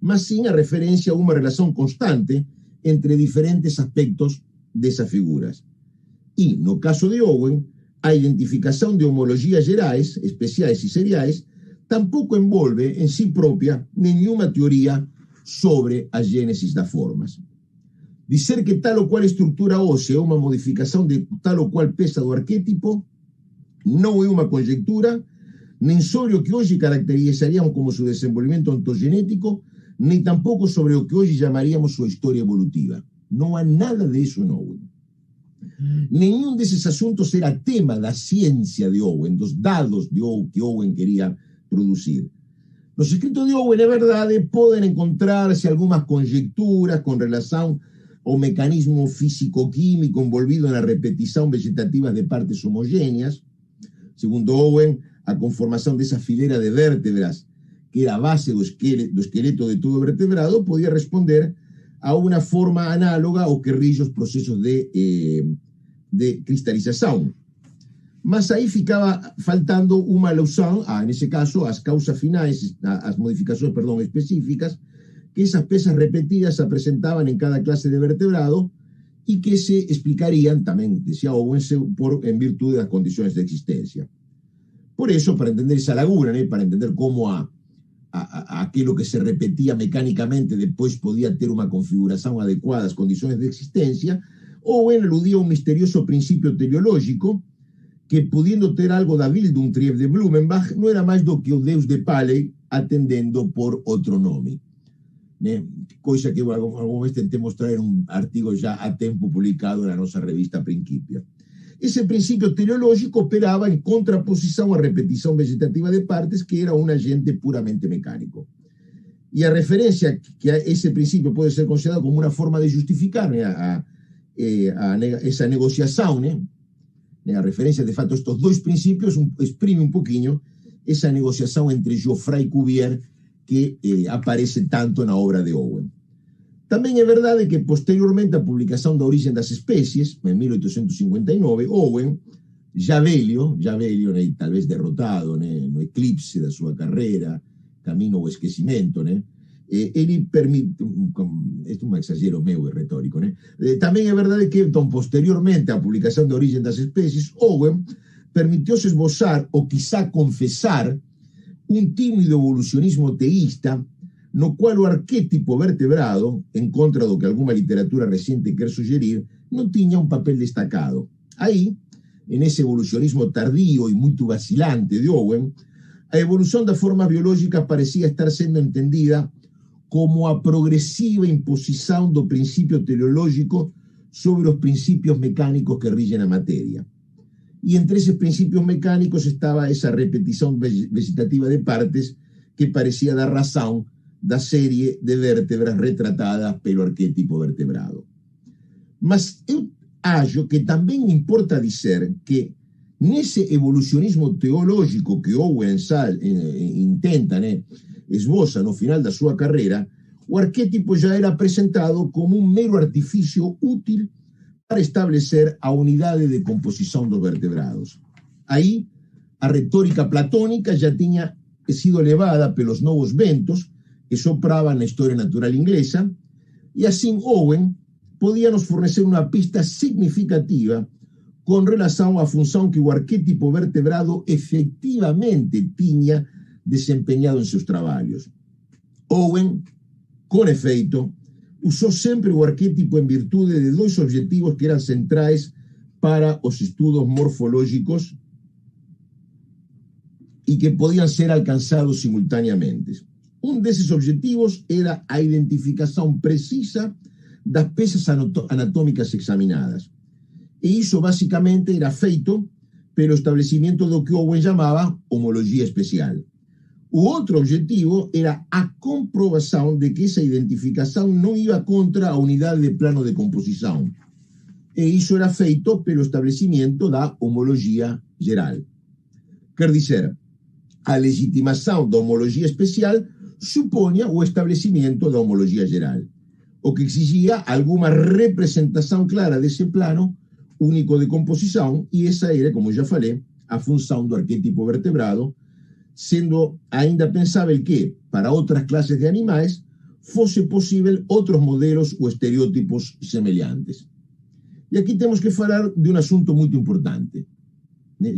mas sim a referencia a unha relación constante entre diferentes aspectos desas figuras. E, no caso de Owen, a identificación de homologías gerais, especiais e seriais, tampouco envolve en sí propia nenhuma teoría sobre a génesis das formas. Dizer que tal ou cual estructura ósea é unha modificación de tal ou cual pesa do arquétipo non é unha conjectura, nin sobre o que hoxe caracterizaríamos como su desenvolvimento ontogenético, ni tampouco sobre o que hoxe llamaríamos súa historia evolutiva. Non há nada de eso en Owen. Nenhum deses asuntos era tema da ciencia de Owen, dos dados de Owen que Owen quería producir. Nos escritos de Owen, é verdade, poden encontrarse algunhas conjecturas con relación ao mecanismo físico-químico envolvido na repetición vegetativa de partes homogéneas. Segundo Owen, a conformación desa filera de vértebras, que era a base do esqueleto de todo vertebrado, podía responder a unha forma análoga ao que rige os procesos de cristalización. Mas aí ficaba faltando unha alusión, nese caso, as causas finais, as modificacións, específicas, que esas pesas repetidas se presentaban en cada clase de vertebrado e que se explicarían, tamén decía Owen, en virtude das condicións de existencia. Por eso, para entender esa laguna, para entender como aquilo que se repetía mecánicamente despois podía ter unha configuración adecuada ás condicións de existencia, Owen aludía a un misterioso principio teleológico que, pudiendo ter algo da Bildungtrieb de Blumenbach, non era máis do que o deus de Paley atendendo por outro nome. Coisa que alguma vez tentemos traer un artigo já a tempo publicado na nosa revista Principia. Ese principio teleológico operaba en contraposición á repetición vegetativa de partes, que era un agente puramente mecánico. E a referencia que a ese principio pode ser considerado como unha forma de justificar esa negociación, a referencia, de facto, estos dois principios exprime un poquinho esa negociación entre Geoffroy Cuvier que aparece tanto na obra de Owen. Tamén é verdade que, posteriormente á publicación da Origen das Especies, en 1859, Owen, já velho, tal vez derrotado no eclipse da súa carreira, camino ao esquecimento, ele permite, isto é un exagero meu e retórico, tamén é verdade que, posteriormente á publicación da Origen das Especies, Owen permitióse esbozar, ou quizá confesar, un tímido evolucionismo teísta no qual o arquétipo vertebrado, en contra do que alguma literatura reciente quer sugerir, não tinha um papel destacado. Aí, nesse evolucionismo tardío e muito vacilante de Owen, a evolução da forma biológica parecia estar sendo entendida como a progresiva imposição do princípio teleológico sobre os princípios mecânicos que rigen a matéria. E entre esses princípios mecânicos estava essa repetição vegetativa de partes que parecia dar razão da série de vértebras retratadas pelo arquétipo vertebrado. Mas eu acho que também importa dizer que nesse evolucionismo teológico que Owen intenta, esboça no final da sua carreira, o arquétipo já era apresentado como um mero artifício útil para estabelecer a unidade de composição dos vertebrados. Aí, a retórica platônica já tinha sido levada pelos novos ventos que sopravam na história natural inglesa, e assim Owen podia nos fornecer uma pista significativa com relação à função que o arquétipo vertebrado efetivamente tinha desempenhado em seus trabalhos. Owen, com efeito, usou sempre o arquétipo em virtude de dois objetivos que eram centrais para os estudos morfológicos e que podiam ser alcançados simultaneamente. Um desses objetivos era a identificação precisa das peças anatômicas examinadas. E isso basicamente era feito pelo estabelecimento do que Owen chamava homologia especial. O outro objetivo era a comprovação de que essa identificação não ia contra a unidade de plano de composição. E isso era feito pelo estabelecimento da homologia geral. Quer dizer, a legitimação da homologia especial supunha o estabelecimento da homologia geral, o que exigia alguma representação clara desse plano único de composição, e essa era, como já falei, a função do arquétipo vertebrado, sendo ainda pensável que, para outras classes de animais, fosse possível outros modelos ou estereótipos semelhantes. E aqui temos que falar de um assunto muito importante.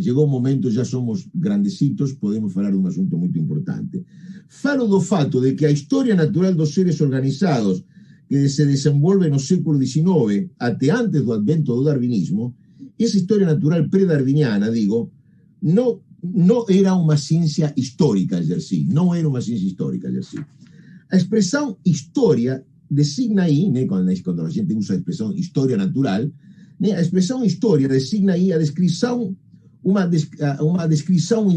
Chegou um momento, já somos grandecitos, podemos falar de um assunto muito importante. Falo do fato de que a história natural dos seres organizados que se desenvolve no século XIX, até antes do advento do darwinismo, essa história natural pré-darwiniana, digo, não era uma ciência histórica, Jerzy. Não era uma ciência histórica, Jerzy. A expressão história designa aí, quando a gente usa a expressão história natural, a expressão história designa aí a descrição, uma descrição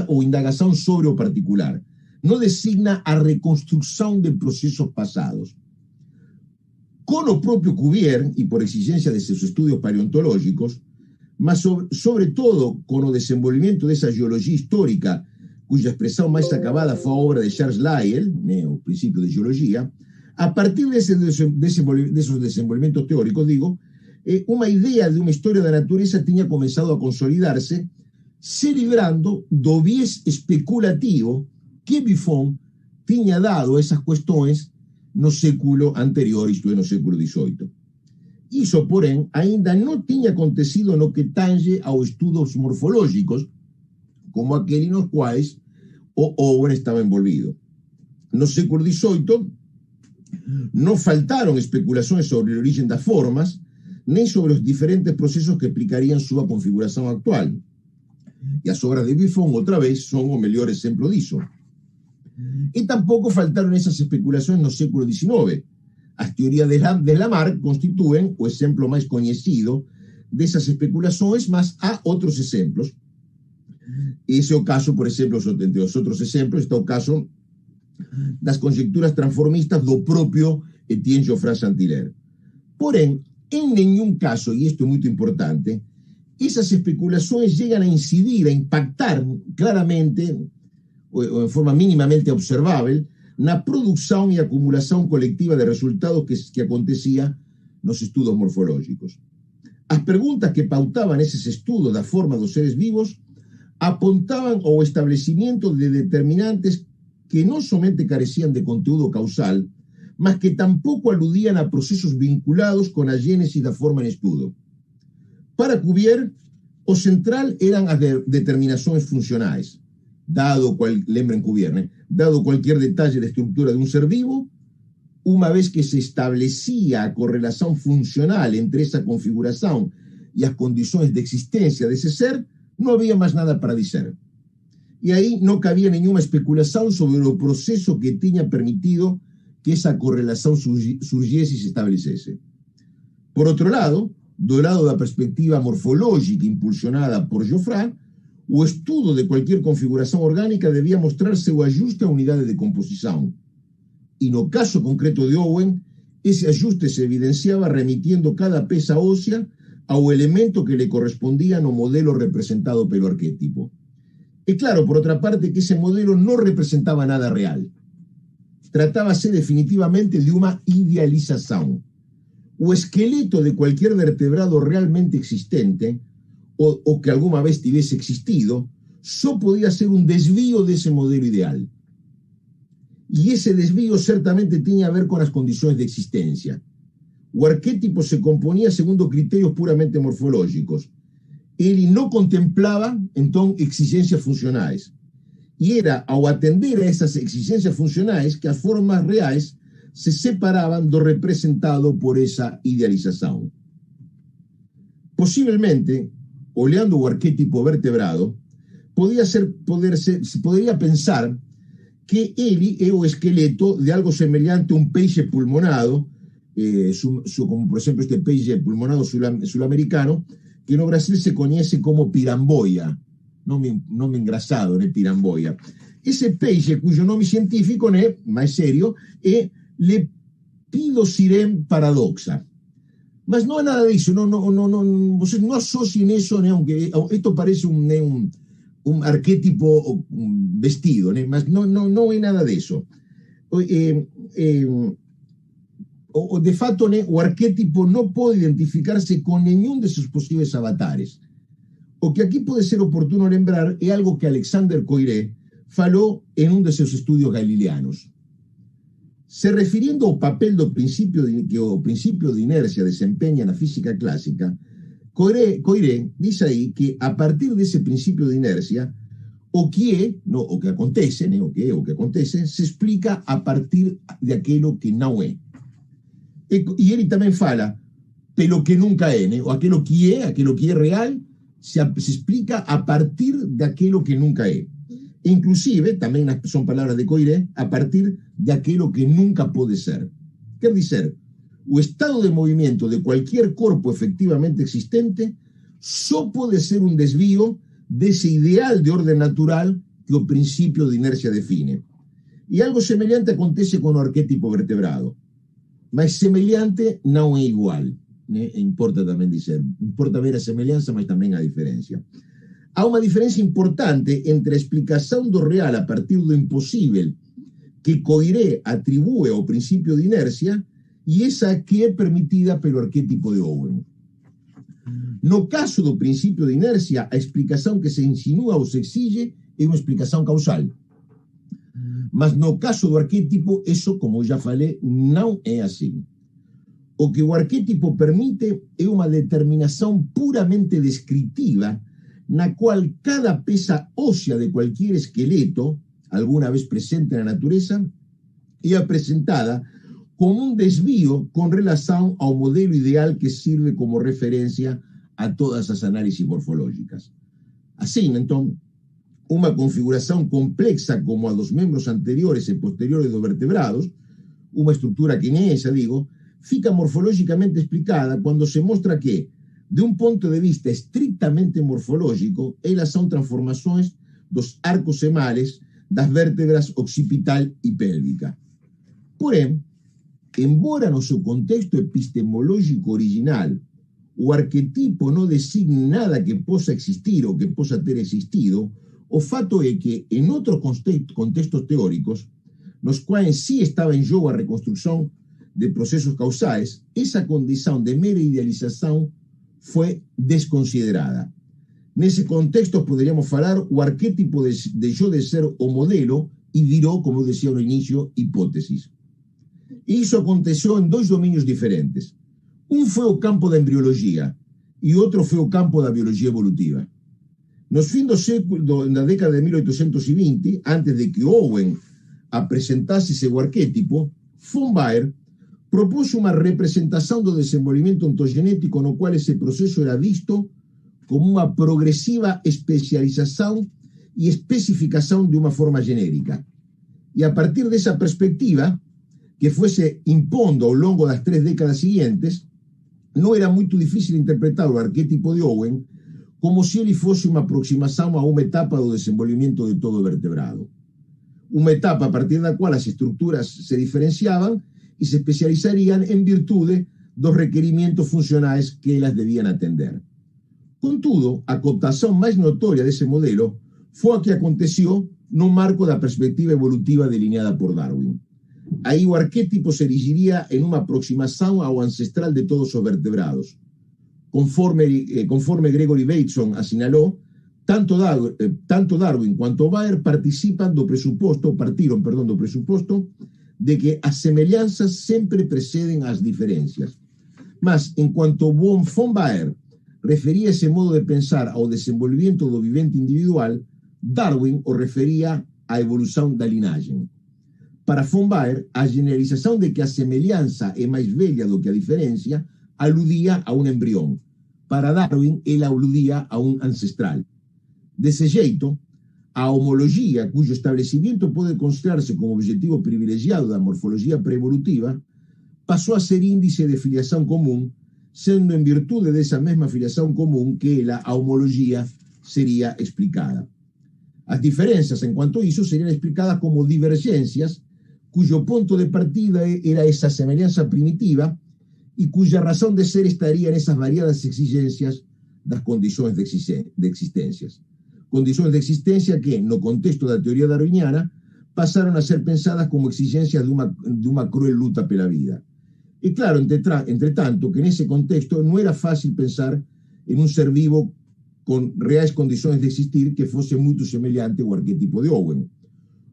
ou indagação sobre o particular. Não designa a reconstrução de processos passados. Com o próprio Cuvier, e por exigência de seus estudos paleontológicos, mas sobretudo com o desenvolvimento dessa geologia histórica, cuja expressão mais acabada foi a obra de Charles Lyell, o princípio de geologia, a partir desses desenvolvimentos teóricos, digo, uma ideia de uma história da natureza tinha começado a consolidar-se, se livrando do viés especulativo que Buffon tinha dado a essas questões no século anterior, isto é, no século XVIII. Isso, porém, ainda não tinha acontecido no que tange aos estudos morfológicos, como aqueles nos quais o Owen estava envolvido. No século XVIII, não faltaram especulações sobre a origem das formas, nem sobre os diferentes processos que explicariam sua configuração atual. E as obras de Buffon, outra vez, são o melhor exemplo disso. E tampouco faltaram essas especulações no século XIX. As teorias de Lamarck constituem o exemplo mais conhecido dessas especulações, mas há outros exemplos. Esse é o caso, por exemplo, entre os outros exemplos, está o caso das conjecturas transformistas do próprio Etienne Geoffroy Saint-Hilaire. Porém, em nenhum caso, e isto é muito importante, essas especulações chegam a incidir, a impactar claramente, ou em forma minimamente observável, na produção e acumulação coletiva de resultados que acontecia nos estudos morfológicos. As perguntas que pautavam esses estudos da forma dos seres vivos apontavam ao estabelecimento de determinantes que não somente careciam de conteúdo causal, mas que tampouco aludían a procesos vinculados con a génesis da forma en estudo. Para Cuvier, o central eran as determinações funcionais. lembren Cuvier, dado cualquier detalle da estrutura de un ser vivo, uma vez que se establecía a correlación funcional entre esa configuración y las condiciones de existencia de ese ser, no había más nada para decir. Y ahí no cabía ninguna especulación sobre el proceso que tenía permitido que esa correlación surgiese y se estableciese. Por otro lado, do lado da perspectiva morfológica impulsionada por Geoffroy, o estudo de cualquier configuración orgánica debía mostrarse o ajuste a unidades de composición. Y no caso concreto de Owen, ese ajuste se evidenciaba remitiendo cada pieza ósea ao elemento que le correspondía no modelo representado pelo arquetipo. Y claro, por otra parte, que ese modelo no representaba nada real. Tratábase definitivamente de una idealización. O esqueleto de cualquier vertebrado realmente existente, o que alguna vez tuviese existido, solo podía ser un desvío de ese modelo ideal. Y ese desvío certamente tenía a ver con las condiciones de existencia. O arquetipo se componía segundo criterios puramente morfológicos. Él no contemplaba, entonces, exigencias funcionales. Y era ao atender a esas exigencias funcionales que las formas reales se separaban do representado por esa idealización. Posiblemente, olhando o arquetipo vertebrado, se podría pensar que ele é o esqueleto de algo semelhante a un peixe pulmonado, como por ejemplo este peixe pulmonado sulamericano, que no Brasil se conoce como piramboia, nome engraçado, piramboia. Ese peixe, cuyo nome científico, más serio, é Lepidosirene paradoxa. Mas no hay nada de eso, ustedes no asocien eso, aunque esto parece un arquetipo vestido, mas no hay nada de eso. De facto, o arquetipo no puede identificarse con ninguno de sus posibles avatares. O que aquí puede ser oportuno lembrar es algo que Alexander Coiré faló en uno de sus estudios galileanos. Se refiriendo ao papel que o principio de inercia desempeña na física clásica, Coiré dice ahí que a partir de ese principio de inercia, o que acontece, se explica a partir de aquello que no es. Y él también fala, pelo que nunca es, o aquello que es real, se explica a partir de aquello que nunca es. Inclusive, también son palabras de Coiré, a partir de aquello que nunca puede ser. Quiere decir, o estado de movimiento de cualquier cuerpo efectivamente existente solo puede ser un desvío de ese ideal de orden natural que el principio de inercia define. Y algo semejante acontece con el arquetipo vertebrado. Mas semejante no es igual. Importa también importa ver la semejanza, mas también la diferencia. Hay una diferencia importante entre la explicación do real a partir do imposible que Coiré atribuye ao principio de inercia y esa que es permitida pelo arquetipo de Owen. No caso do principio de inercia, a explicación que se insinúa ou se exige é una explicación causal. Mas no caso do arquetipo, eso, como ya falei, no es así. O que o arquetipo permite é una determinación puramente descriptiva na cual cada pieza ósea de cualquier esqueleto, alguna vez presente en la naturaleza, es presentada como un desvío con relación ao modelo ideal que sirve como referencia a todas las análisis morfológicas. Así, entonces, una configuración compleja como a dos miembros anteriores y posteriores de los vertebrados, una estructura que ni esa, fica morfológicamente explicada cuando se muestra que, de un punto de vista estrictamente morfológico, elas son transformaciones dos arcos semales das vértebras occipital y pélvica. Porém, embora no seu contexto epistemológico original o arquetipo no designe nada que possa existir ou que possa ter existido, o fato é que, en outros contextos teóricos, nos quais sí estaba en jogo a reconstrucción de procesos causais, esa condición de mera idealización fue desconsiderada. Nesse contexto poderíamos falar o arquetipo deixou de ser o modelo e virou, como eu decía no inicio, hipótesis. E isso aconteceu em dois domínios diferentes. Um foi o campo da embriologia e outro foi o campo da biologia evolutiva. Nos fin do século, na década de 1820, antes de que Owen apresentasse seu arquétipo, von Baer propôs uma representação do desenvolvimento ontogenético no qual esse processo era visto como uma progressiva especialização e especificação de uma forma genérica. E a partir dessa perspectiva, que fosse impondo ao longo das 3 décadas seguintes, não era muito difícil interpretar o arquétipo de Owen como se ele fosse uma aproximação a uma etapa do desenvolvimento de todo vertebrado. Uma etapa a partir da qual as estruturas se diferenciavam e se especializariam em virtude dos requerimentos funcionais que elas deviam atender. Contudo, a cooptação mais notória desse modelo foi a que aconteceu no marco da perspectiva evolutiva delineada por Darwin. Aí o arquétipo se erigiria em uma aproximação ao ancestral de todos os vertebrados. Conforme Gregory Bateson assinalou, tanto Darwin quanto Baer partiram do pressuposto de que as semelhanças sempre precedem as diferenças. Mas, enquanto von Baer referia esse modo de pensar ao desenvolvimento do vivente individual, Darwin o referia à evolução da linhagem. Para von Baer, a generalização de que a semelhança é mais velha do que a diferença aludia a um embrião. Para Darwin, ela aludia a um ancestral. Desse jeito, a homologia, cujo estabelecimento pode considerar-se como objetivo privilegiado da morfologia pré-evolutiva, passou a ser índice de filiação comum, sendo em virtude dessa mesma filiação comum que ela, a homologia, seria explicada. As diferenças, enquanto isso, seriam explicadas como divergências, cujo ponto de partida era essa semelhança primitiva e cuja razão de ser estaria nessas variadas exigências das condições de existências. Condições de existência que, no contexto da teoria darwiniana, passaram a ser pensadas como exigências de uma cruel luta pela vida. E claro, entretanto, que nesse contexto não era fácil pensar em um ser vivo com reais condições de existir que fosse muito semelhante ao arquétipo de Owen.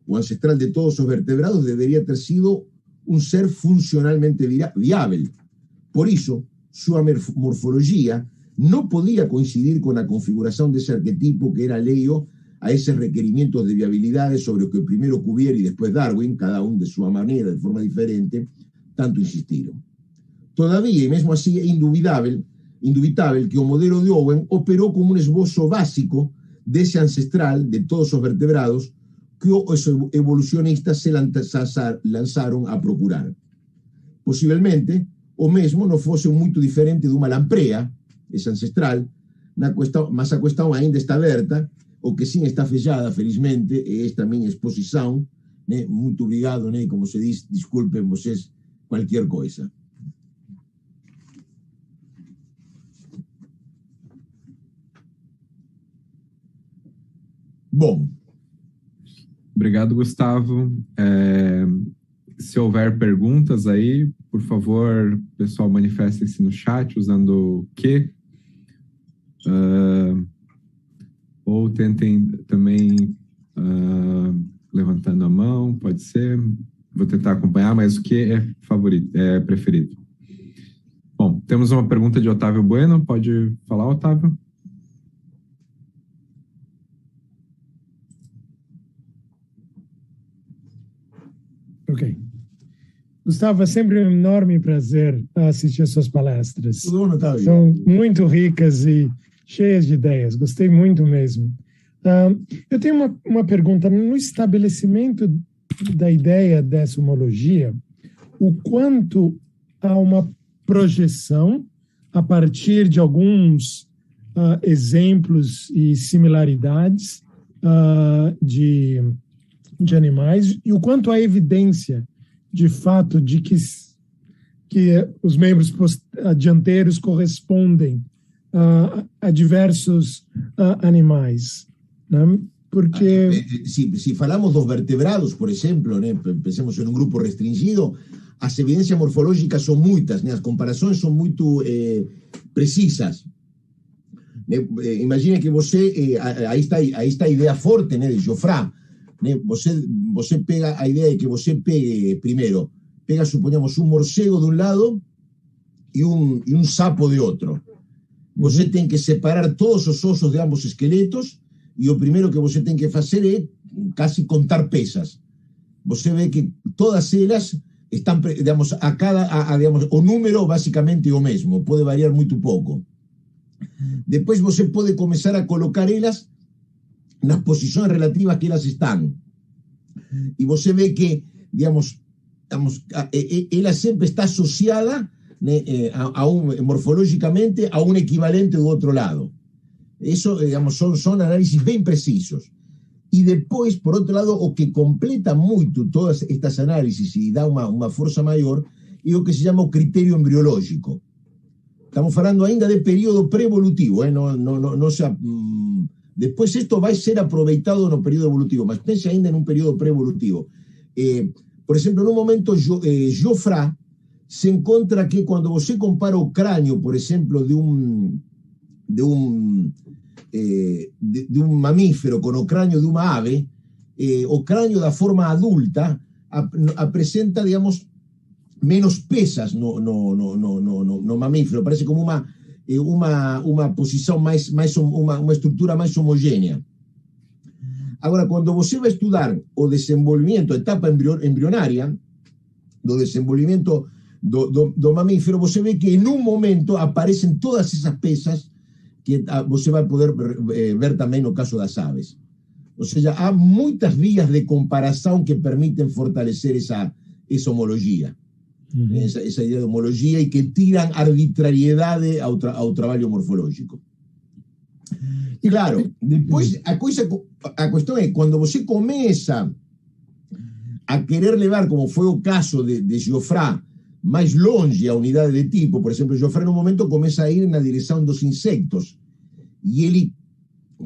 O ancestral de todos os vertebrados deveria ter sido um ser funcionalmente viável. Por isso, sua morfologia não podia coincidir com a configuração desse arquetipo que era alheio a esses requerimentos de viabilidade sobre os que primeiro Cuvier e depois Darwin, cada um de sua maneira, de forma diferente, tanto insistiram. Todavia, e mesmo assim, é indubitável que o modelo de Owen operou como um esboço básico desse ancestral de todos os vertebrados que os evolucionistas se lançaram a procurar. Possivelmente, o mesmo não fosse muito diferente de uma lamprea, esse ancestral, mas a questão ainda está aberta, o que sim está fechada, felizmente, é esta minha exposição, né? Muito obrigado, né? Como se diz, desculpem vocês qualquer coisa. Bom. Obrigado, Gustavo. Se houver perguntas aí, por favor, pessoal, manifestem-se no chat usando o Q. Ou tentem também levantando a mão, pode ser. Vou tentar acompanhar, mas o Q é preferido. Bom, temos uma pergunta de Otávio Bueno. Pode falar, Otávio? Ok. Gustavo, é sempre um enorme prazer assistir às suas palestras. Tudo bom, Otávio? São muito ricas e cheias de ideias. Gostei muito mesmo. Eu tenho uma pergunta. No estabelecimento da ideia dessa homologia, o quanto há uma projeção a partir de alguns exemplos e similaridades de animais, e o quanto há evidência, de fato, de que os membros dianteiros correspondem a diversos animais, né? Porque... Se falamos dos vertebrados, por exemplo, né, pensemos em um grupo restringido, as evidências morfológicas são muitas, né, as comparações são muito precisas. Imagine que você, aí está a ideia forte, né, de Geoffroy, né? Você pega a ideia de que você pegue, primeiro, suponhamos, um morcego de um lado e um sapo de outro. Você tem que separar todos os ossos de ambos esqueletos e o primeiro que você tem que fazer é casi contar pesas. Você vê que todas elas estão, digamos, digamos, o número basicamente é o mesmo, pode variar muito pouco. Depois você pode começar a colocar elas nas posições relativas que elas estão. E você vê que, digamos, ela sempre está associada, né, morfologicamente a um equivalente do outro lado. Isso, digamos, são análises bem precisos. E depois, por outro lado, o que completa muito todas estas análises e dá uma força maior é o que se chama o critério embriológico. Estamos falando ainda de período pré-evolutivo, depois isto vai ser aproveitado no período evolutivo, mas pense ainda em um período pré-evolutivo. Por exemplo, num momento, Geoffroy se encontra que quando você compara o crânio, por exemplo, de um mamífero com o crânio de uma ave, o crânio da forma adulta apresenta, digamos, menos pesas no mamífero, parece como uma posição uma estrutura mais homogênea. Agora, quando você vai estudar o desenvolvimento, a etapa embrionária do desenvolvimento do mamífero, você vê que em um momento aparecem todas essas pesas que você vai poder ver também no caso das aves. Ou seja, há muitas vias de comparação que permitem fortalecer essa homologia. Essa ideia de homologia e que tiram arbitrariedade ao trabalho morfológico. E claro, depois a questão é, quando você começa a querer levar, como foi o caso de Geoffroy, mais longe a unidade de tipo, por exemplo, Geoffroy no momento começa a ir na direção dos insectos e ele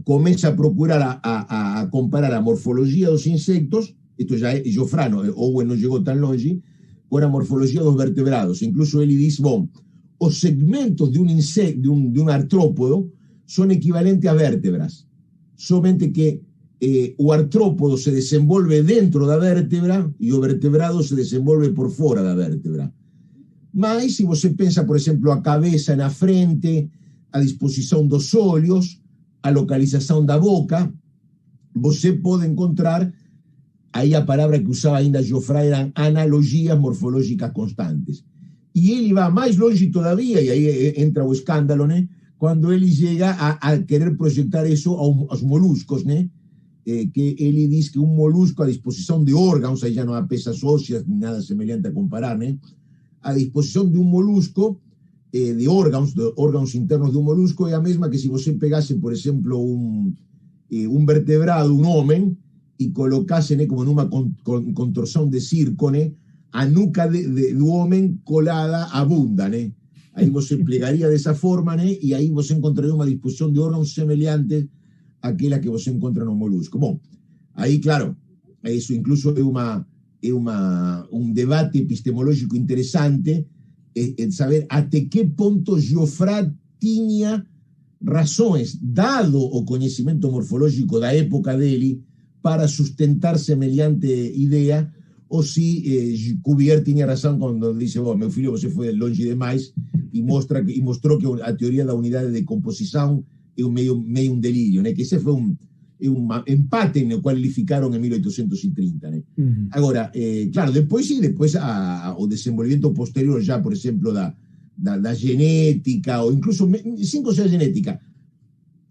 começa a procurar a comparar a morfologia dos insectos. Isto já é Geoffroy, Owen não chegou tão longe, com a morfologia dos vertebrados. Incluso ele diz, bom, os segmentos de um insecto, de um artrópodo, são equivalentes a vértebras, somente que o artrópodo se desenvolve dentro da vértebra e o vertebrado se desenvolve por fora da vértebra. Mas, se você pensa, por exemplo, a cabeça na frente, a disposição dos olhos, a localização da boca, você pode encontrar, aí a palavra que usava ainda Geoffroy eram analogias morfológicas constantes. E ele vai mais longe todavía, e aí entra o escândalo, né? Quando ele chega a querer projetar isso aos moluscos, né? Que ele diz que um molusco à disposição de órgãos, aí já não há peças ósseas, nada semelhante a comparar, né? A disposição de um molusco, de órgãos internos de um molusco, é a mesma que se você pegasse, por exemplo, um vertebrado, um homem, e colocasse, né, como numa contorção de circo, né, a nuca do homem colada à bunda, né? Aí você plegaria dessa forma, né? E aí você encontraria uma disposição de órgãos semelhante àquela que você encontra no molusco. Bom, aí, claro, isso incluso é um debate epistemológico interessante, de saber até que ponto Geoffroy tinha razões, dado o conhecimento morfológico da época dele, para sustentar semelhante ideia, ou se Cuvier tinha razão quando disse, meu filho, você foi longe demais, e mostrou que a teoria da unidade de composição é meio um delírio, né? Que esse foi um empate no qual eles ficaram em 1830, né? Agora, claro, depois o desenvolvimento posterior já, por exemplo, da genética, ou incluso, sem considerar genética,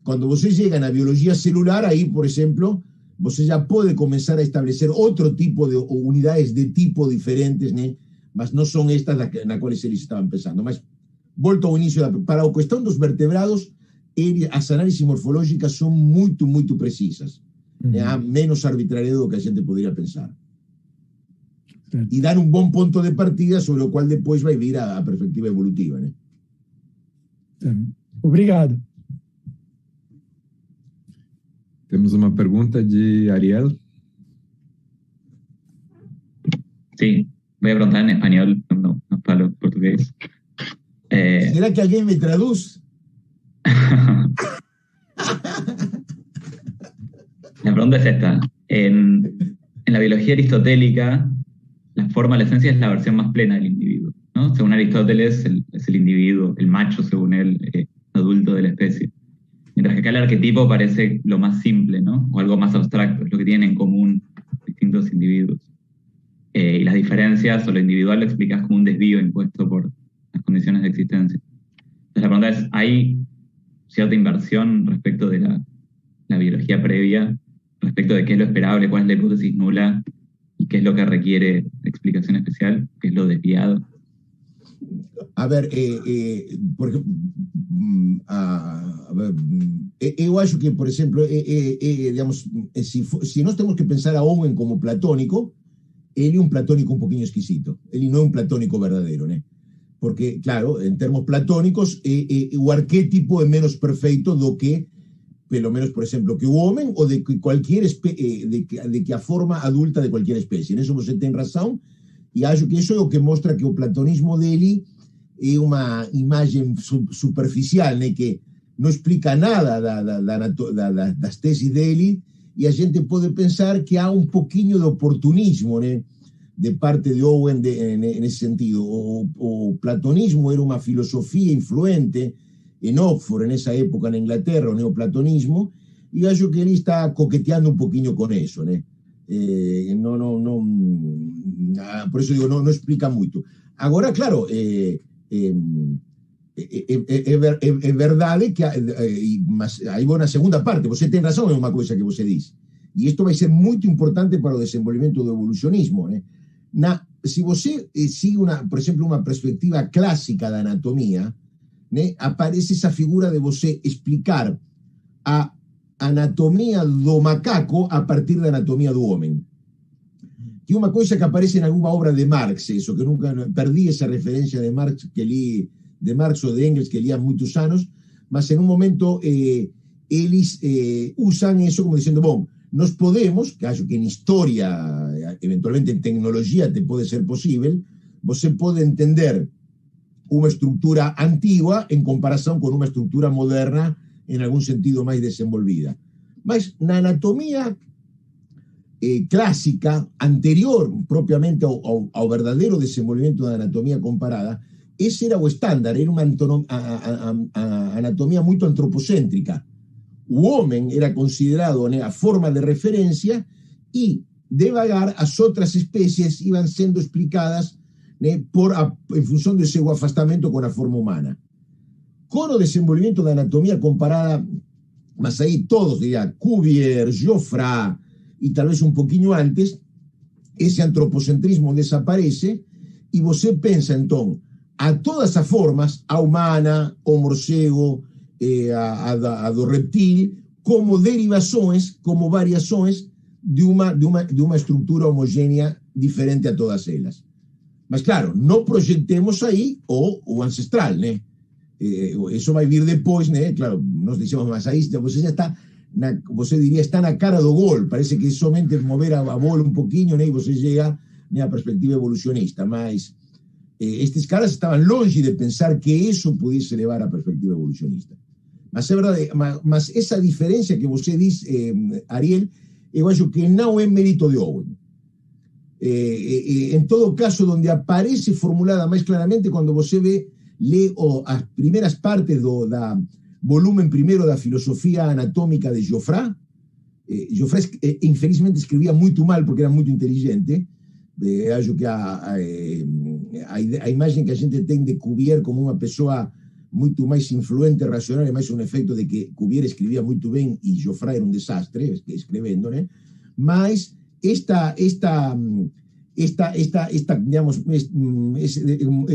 quando você chega na biologia celular, aí, por exemplo, você já pode começar a estabelecer outro tipo de unidades de tipo diferentes, né? Mas não são estas nas quais eles estavam pensando. Mas volto ao início, para a questão dos vertebrados, as análises morfológicas são muito, muito precisas. Há menos arbitrariedade do que a gente poderia pensar. E dar um bom ponto de partida sobre o qual depois vai vir a perspectiva evolutiva, né? Obrigado. Temos uma pergunta de Ariel. Sí, voy a preguntar en español, no hablo portugués. ¿Será que alguien me traduce? La pregunta es esta. En la biología aristotélica, la forma, la esencia es la versión más plena del individuo, ¿no? Según Aristóteles, es el individuo, el macho, según él, adulto de la especie. Mientras que acá el arquetipo parece lo más simple, ¿no? O algo más abstracto, es lo que tienen en común distintos individuos. Y las diferencias o lo individual lo explicas como un desvío impuesto por las condiciones de existencia. Entonces la pregunta es, ¿hay cierta inversión respecto de la biología previa, respecto de qué es lo esperable, cuál es la hipótesis nula y qué es lo que requiere explicación especial, qué es lo desviado? A ver, porque, eu acho que, por exemplo, digamos, se nós temos que pensar a Owen como platónico, ele é um platónico um pouquinho esquisito. Ele não é um platónico verdadeiro, né? Porque, claro, en termos platónicos, o arquétipo é menos perfeito do que, pelo menos, por exemplo, que o homem ou de que qualquer de que a forma adulta de qualquer espécie. Nisso você tem razão, e acho que isso é o que mostra que o platonismo dele é uma imagem superficial, né, que não explica nada das teses dele, e a gente pode pensar que há um pouquinho de oportunismo, né, de parte de Owen nesse sentido. O platonismo era uma filosofia influente em Oxford, nessa época na Inglaterra, o neoplatonismo, e acho que ele está coqueteando um pouquinho com isso, né? Por isso digo, não explica muito. Agora, claro, é verdade que, mas aí vou na segunda parte, você tem razão em uma coisa que você diz, e isto vai ser muito importante para o desenvolvimento do evolucionismo, né? Se você sigue, por exemplo, uma perspectiva clássica da anatomia, né, aparece essa figura de você explicar a anatomia do macaco a partir da anatomia do homem. Que é uma coisa que aparece em alguma obra de Marx, isso, que nunca perdi essa referência de Marx, que li, de Marx ou de Engels, que li há muitos anos, mas em um momento eles usam isso como dizendo, bom, nós podemos, que acho que em história, eventualmente em tecnologia te pode ser possível, você pode entender uma estrutura antiga em comparação com uma estrutura moderna em algum sentido mais desenvolvida. Mas na anatomia clássica, anterior propriamente ao verdadeiro desenvolvimento da anatomia comparada, esse era o estándar, era uma anatomia muito antropocêntrica. O homem era considerado, né, a forma de referência e, devagar, as outras espécies iam sendo explicadas, né, em função do seu afastamento com a forma humana. Com o desenvolvimento da anatomia comparada, mas aí todos, diria, Cuvier, Geoffroy e talvez um pouquinho antes, esse antropocentrismo desaparece e você pensa, então, a todas as formas, a humana, o morcego, a do reptil, como derivações, como variações de uma estrutura homogênea diferente a todas elas. Mas, claro, não projetemos aí o ancestral, né? Isso vai vir depois, né? Claro, nós dizemos, mas aí você já está, você diria, está na cara do gol. Parece que somente mover a bola um pouquinho, né? E você chega, né, à perspectiva evolucionista. Mas estes caras estavam longe de pensar que isso pudesse levar à perspectiva evolucionista. Mas é verdade, mas essa diferença que você diz, Ariel, eu acho que não é mérito de Owen. Em todo caso, onde aparece formulada mais claramente quando você lê as primeiras partes do volume primeiro da filosofia anatômica de Geoffroy. Geoffroy, infelizmente, escrevia muito mal porque era muito inteligente. Acho que a imagem que a gente tem de Cuvier como uma pessoa muito mais influente, racional, é mais um efeito de que Cuvier escrevia muito bem e Geoffroy era um desastre escrevendo, né? Mas digamos,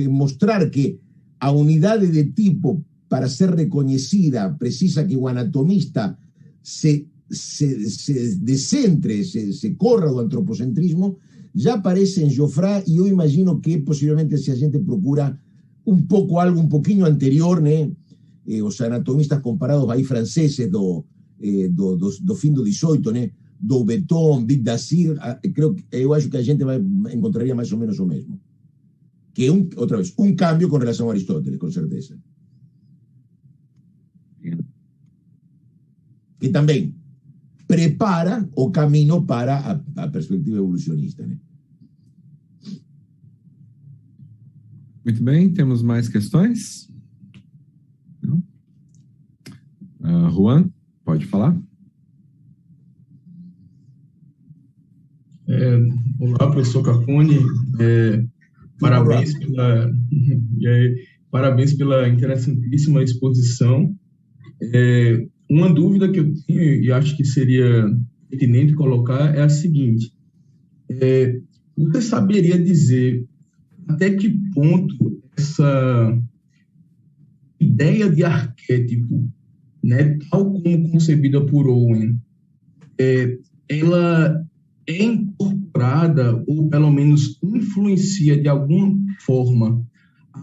mostrar que a unidade de tipo, para ser reconhecida, precisa que o anatomista se descentre, se corra do antropocentrismo, já aparece em Geoffroy, e eu imagino que possivelmente, se a gente procura algo um pouquinho anterior, né? Os anatomistas comparados aí franceses do fim do 18, né? Do Beton, Big Dacir, eu acho que a gente encontraria mais ou menos o mesmo. Que é, outra vez, um cambio com relação a Aristóteles, com certeza. Que também prepara o caminho para a perspectiva evolucionista, né? Muito bem, temos mais questões? Não? Juan, pode falar? Olá, professor Cafone. Parabéns parabéns pela interessantíssima exposição. Uma dúvida que eu tenho, e acho que seria pertinente colocar, é a seguinte. Você saberia dizer até que ponto essa ideia de arquétipo, né, tal como concebida por Owen, ela é incorporada, ou pelo menos influencia de alguma forma,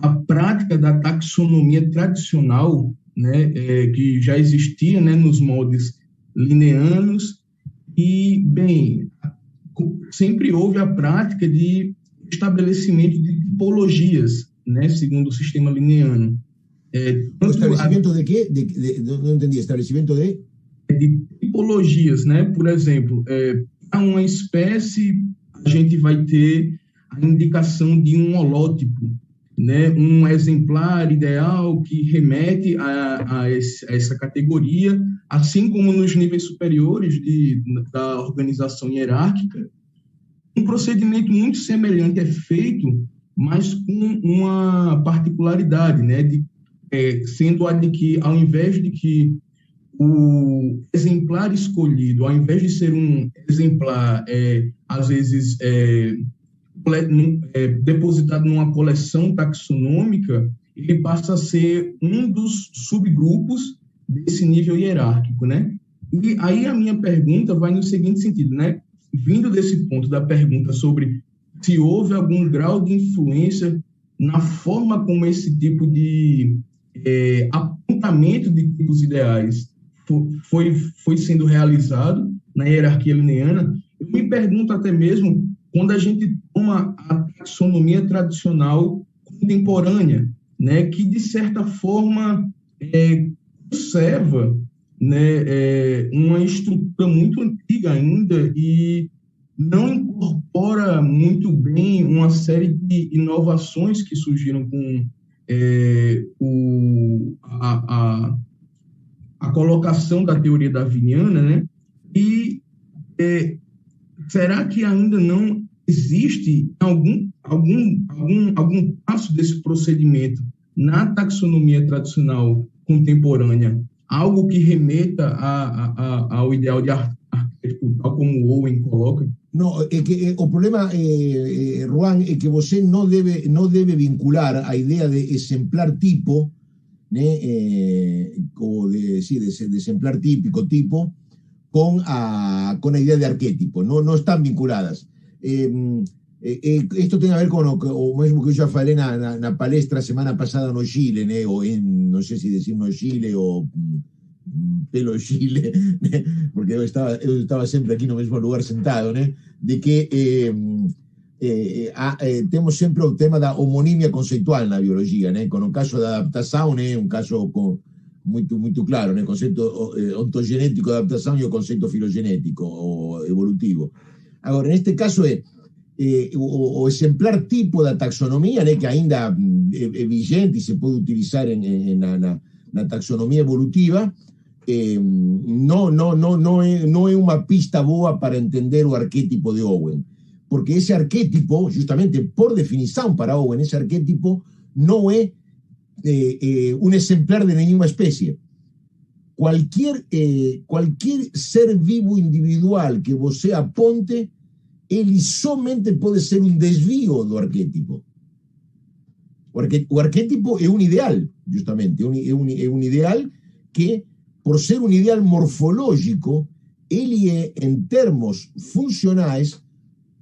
a prática da taxonomia tradicional, né, que já existia, né, nos moldes linneanos, e, bem, sempre houve a prática de estabelecimento de tipologias, né, segundo o sistema linneano. ¿Establecimiento de qué? No entendí, ¿establecimiento de? De tipologias, né? Por exemplo, para uma espécie, a gente vai ter a indicação de um holótipo, né? Um exemplar ideal que remete a essa categoria, assim como nos níveis superiores da organização hierárquica. Um procedimento muito semelhante é feito, mas com uma particularidade, né? Sendo a de que, ao invés de que o exemplar escolhido, ao invés de ser um exemplar, às vezes, depositado numa coleção taxonômica, ele passa a ser um dos subgrupos desse nível hierárquico, né? E aí a minha pergunta vai no seguinte sentido, né? Vindo desse ponto da pergunta sobre se houve algum grau de influência na forma como esse tipo de apontamento de tipos ideais foi sendo realizado na hierarquia linneana, eu me pergunto até mesmo quando a gente toma a taxonomia tradicional contemporânea, né, que de certa forma conserva, né, uma estrutura muito antiga ainda e não incorpora muito bem uma série de inovações que surgiram com a colocação da teoria darwiniana, né? E será que ainda não existe algum passo desse procedimento na taxonomia tradicional contemporânea, algo que remeta ao ideal de arquétipo, tal como Owen coloca? No, o problema, Juan, es que você no debe vincular a idea de exemplar tipo, ¿né? O de exemplar típico, tipo, con a idea de arquetipo. No están vinculadas. Esto tiene a ver con o mismo que yo ya falei na palestra semana pasada no Chile, ¿né? O no sé si decir no Chile o pelo Chile, ¿né? Porque yo estaba siempre aquí en el mismo lugar sentado, ¿né? De que tenemos siempre el tema da homonimia conceitual na biologia, né? Con o caso da adaptação, né? Un caso muito claro, né? O conceito ontogenético de adaptação e o conceito filogenético ou evolutivo. Agora, neste caso o exemplar tipo da taxonomia, né? Que ainda é vigente e se pode utilizar na taxonomia evolutiva, no es una pista boa para entender o arquetipo de Owen, porque ese arquetipo, justamente por definición para Owen, ese arquetipo no es un exemplar de ninguna especie. Cualquier ser vivo individual que você aponte, ele somente puede ser un desvío do arquetipo. O arquetipo es un ideal, justamente, es un ideal que, por ser un ideal morfológico, él es, en términos funcionales,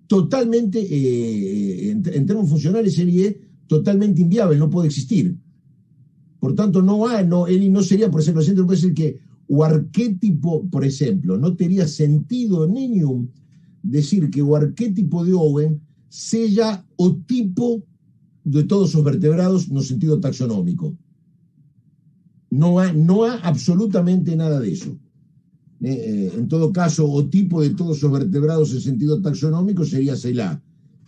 totalmente, en términos funcionales, él es totalmente inviable, no puede existir. Por tanto, él no sería, por ejemplo, no puede ser que o arquetipo, por ejemplo, no tendría sentido ninguno decir que o arquetipo de Owen sea o tipo de todos los vertebrados no sentido taxonómico. No hay absolutamente nada de eso. En todo caso, o tipo de todos los vertebrados en sentido taxonómico sería, sei lá,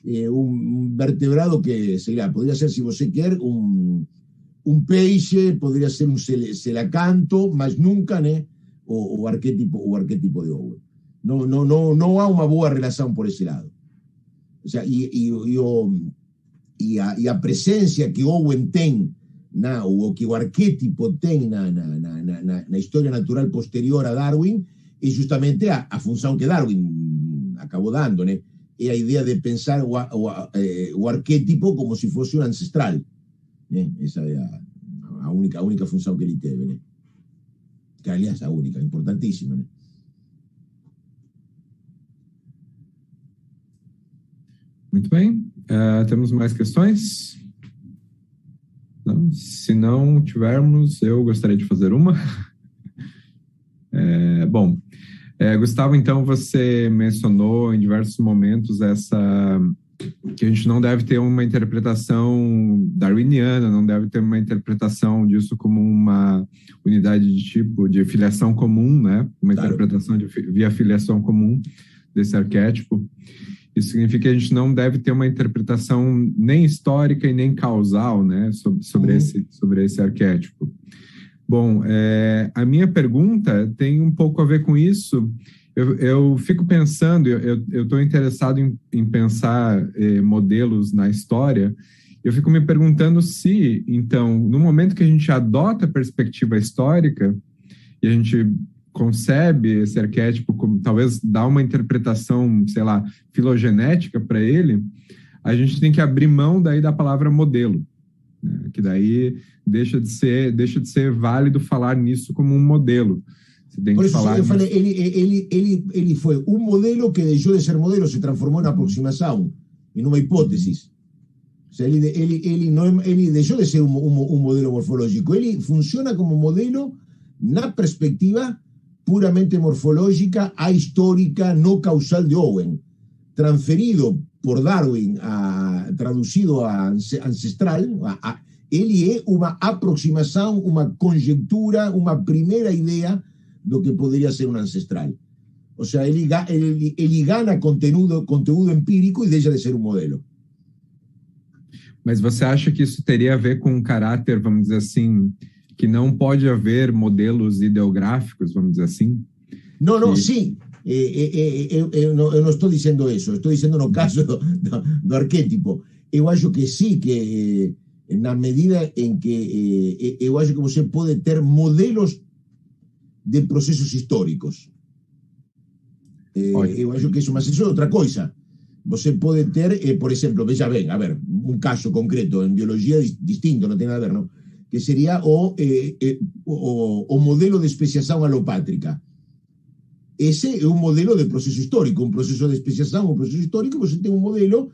un vertebrado que, sei lá, podría ser, si vos quiere, un un peixe, podría ser un selacanto, mas nunca, né, o arquetipo de Owen. No há uma boa relação por esse lado. O sea, a presencia que Owen tem, o que o arquetipo tem na história natural posterior a Darwin, é justamente a função que Darwin acabou dando, né? É a ideia de pensar o arquetipo como se fosse um ancestral, né? Essa é a única função que ele teve, né? Que, aliás, a única, importantíssima, né? Muito bem. Temos mais questões? Não? Se não tivermos, eu gostaria de fazer uma. Bom, Gustavo, então você mencionou em diversos momentos que a gente não deve ter uma interpretação darwiniana, não deve ter uma interpretação disso como uma unidade de tipo de filiação comum, né? Uma interpretação via filiação comum desse arquétipo. Isso significa que a gente não deve ter uma interpretação nem histórica e nem causal, né, sobre esse arquétipo. Bom, a minha pergunta tem um pouco a ver com isso. Eu fico pensando, eu estou interessado em pensar modelos na história. Eu fico me perguntando se, então, no momento que a gente adota a perspectiva histórica e a gente concebe esse arquétipo como talvez dá uma interpretação, sei lá, filogenética para ele, a gente tem que abrir mão daí da palavra modelo, né? Que daí deixa de ser válido falar nisso como um modelo. Você tem Por que isso, falar eu falei, ele foi um modelo que deixou de ser modelo, se transformou em aproximação, em uma hipótese. O sea, ele deixou de ser um modelo morfológico, ele funciona como modelo na perspectiva puramente morfológica, ahistórica, no causal de Owen, transferido por Darwin, traducido a ancestral, ele é uma aproximação, uma conjectura, uma primeira ideia do que poderia ser um ancestral. Ou seja, ele ganha conteúdo empírico e deixa de ser um modelo. Mas você acha que isso teria a ver com um caráter, vamos dizer assim, que não pode haver modelos ideográficos, vamos dizer assim? Não, sim. Eu não estou dizendo isso. Estou dizendo no caso do arquétipo. Eu acho que sim, que na medida em que eu acho que você pode ter modelos de processos históricos. Eu acho que isso, mas isso é outra coisa. Você pode ter, por exemplo, veja bem, a ver, um caso concreto, em biologia distinto, não tem nada a ver, não? Que seria o modelo de especiação alopátrica. Esse é um modelo de processo histórico, um processo de especiação, um processo histórico, você tem um modelo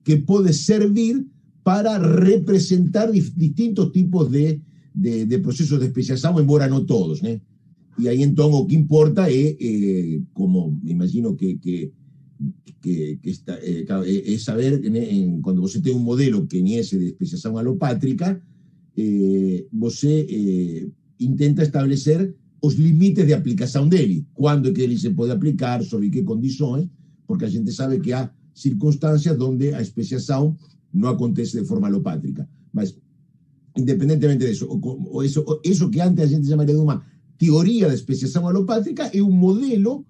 que pode servir para representar distintos tipos de processos de especiação, embora não todos, né? E aí, então, o que importa é, como me imagino que é saber, né, quando você tem um modelo que nem esse de especiação alopátrica, você intenta estabelecer os limites de aplicação dele, quando é que ele se pode aplicar, sob que condições, porque a gente sabe que há circunstâncias onde a especiação não acontece de forma alopátrica. Mas, independentemente disso, isso que antes a gente chamaria de uma teoria da especiação alopátrica é um modelo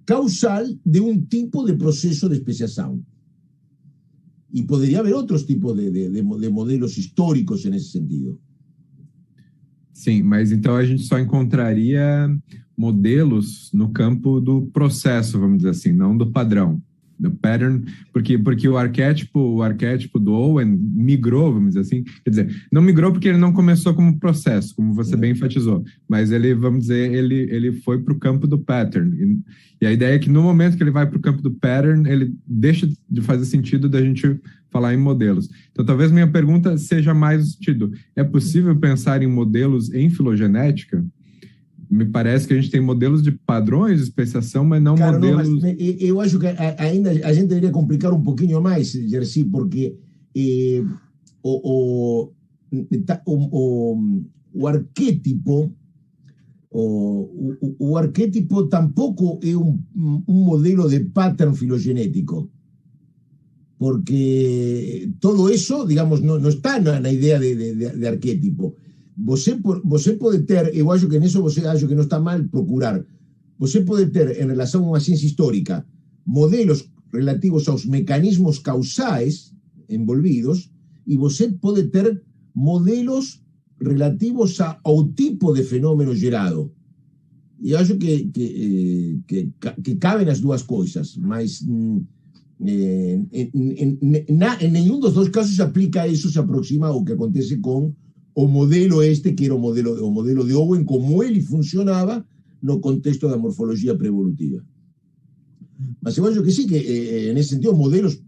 causal de um tipo de processo de especiação. E poderia haver outros tipos de modelos históricos nesse sentido. Sim, mas então a gente só encontraria modelos no campo do processo, vamos dizer assim, não do padrão, do pattern, porque o arquétipo do Owen migrou, vamos dizer assim, quer dizer, não migrou porque ele não começou como processo, como você bem enfatizou, mas ele, vamos dizer, ele foi para o campo do pattern, e a ideia é que no momento que ele vai para o campo do pattern, ele deixa de fazer sentido da gente falar em modelos. Então, talvez minha pergunta seja mais no sentido, é possível pensar em modelos em filogenética? Me parece que a gente tem modelos de padrões de especiação, mas não modelos... Não, mas eu acho que ainda a gente deveria complicar um pouquinho mais, Jerzy, porque o arquétipo o arquétipo tampouco é um modelo de pattern filogenético. porque todo eso, digamos, não está na ideia de arquétipo. Você pode ter, eu acho que nisso você acho que não está mal procurar, você pode ter, em relação a uma ciência histórica, modelos relativos aos mecanismos causais envolvidos, e você pode ter modelos relativos ao tipo de fenômeno gerado. E acho que cabem as duas coisas, mas em nenhum dos dois casos se aplica isso, se aproxima ao que acontece com o modelo que era o modelo de Owen, como ele funcionava no contexto da morfologia pré-evolutiva. Mas eu acho que sí, que nesse sentido modelos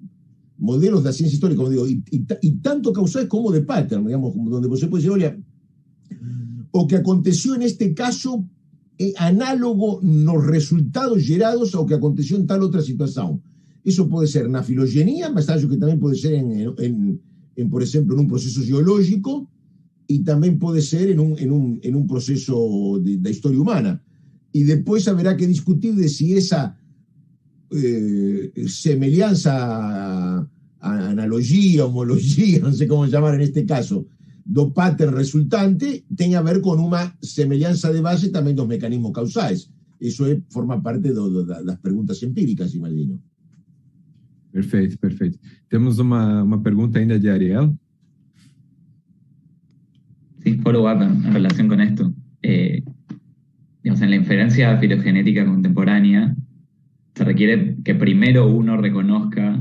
da ciência histórica, como digo, e tanto causais como de pattern, digamos, donde você pode dizer, olha, o que aconteceu neste caso é análogo nos resultados gerados ao que aconteceu em tal outra situação. Isso pode ser na filogenia, mas acho que também pode ser, por exemplo, num processo geológico, e também pode ser em um processo da história humana. E depois haverá que discutir de se essa semelhança, analogia, homologia, não sei como chamar neste caso, do pattern resultante, tem a ver com uma semelhança de base também dos mecanismos causais. Isso forma parte das perguntas empíricas, imagino. Perfeito, perfeito. Temos uma pergunta ainda de Ariel. Sí, follow-up en relación con esto. Digamos, en la inferencia filogenética contemporánea se requiere que primero uno reconozca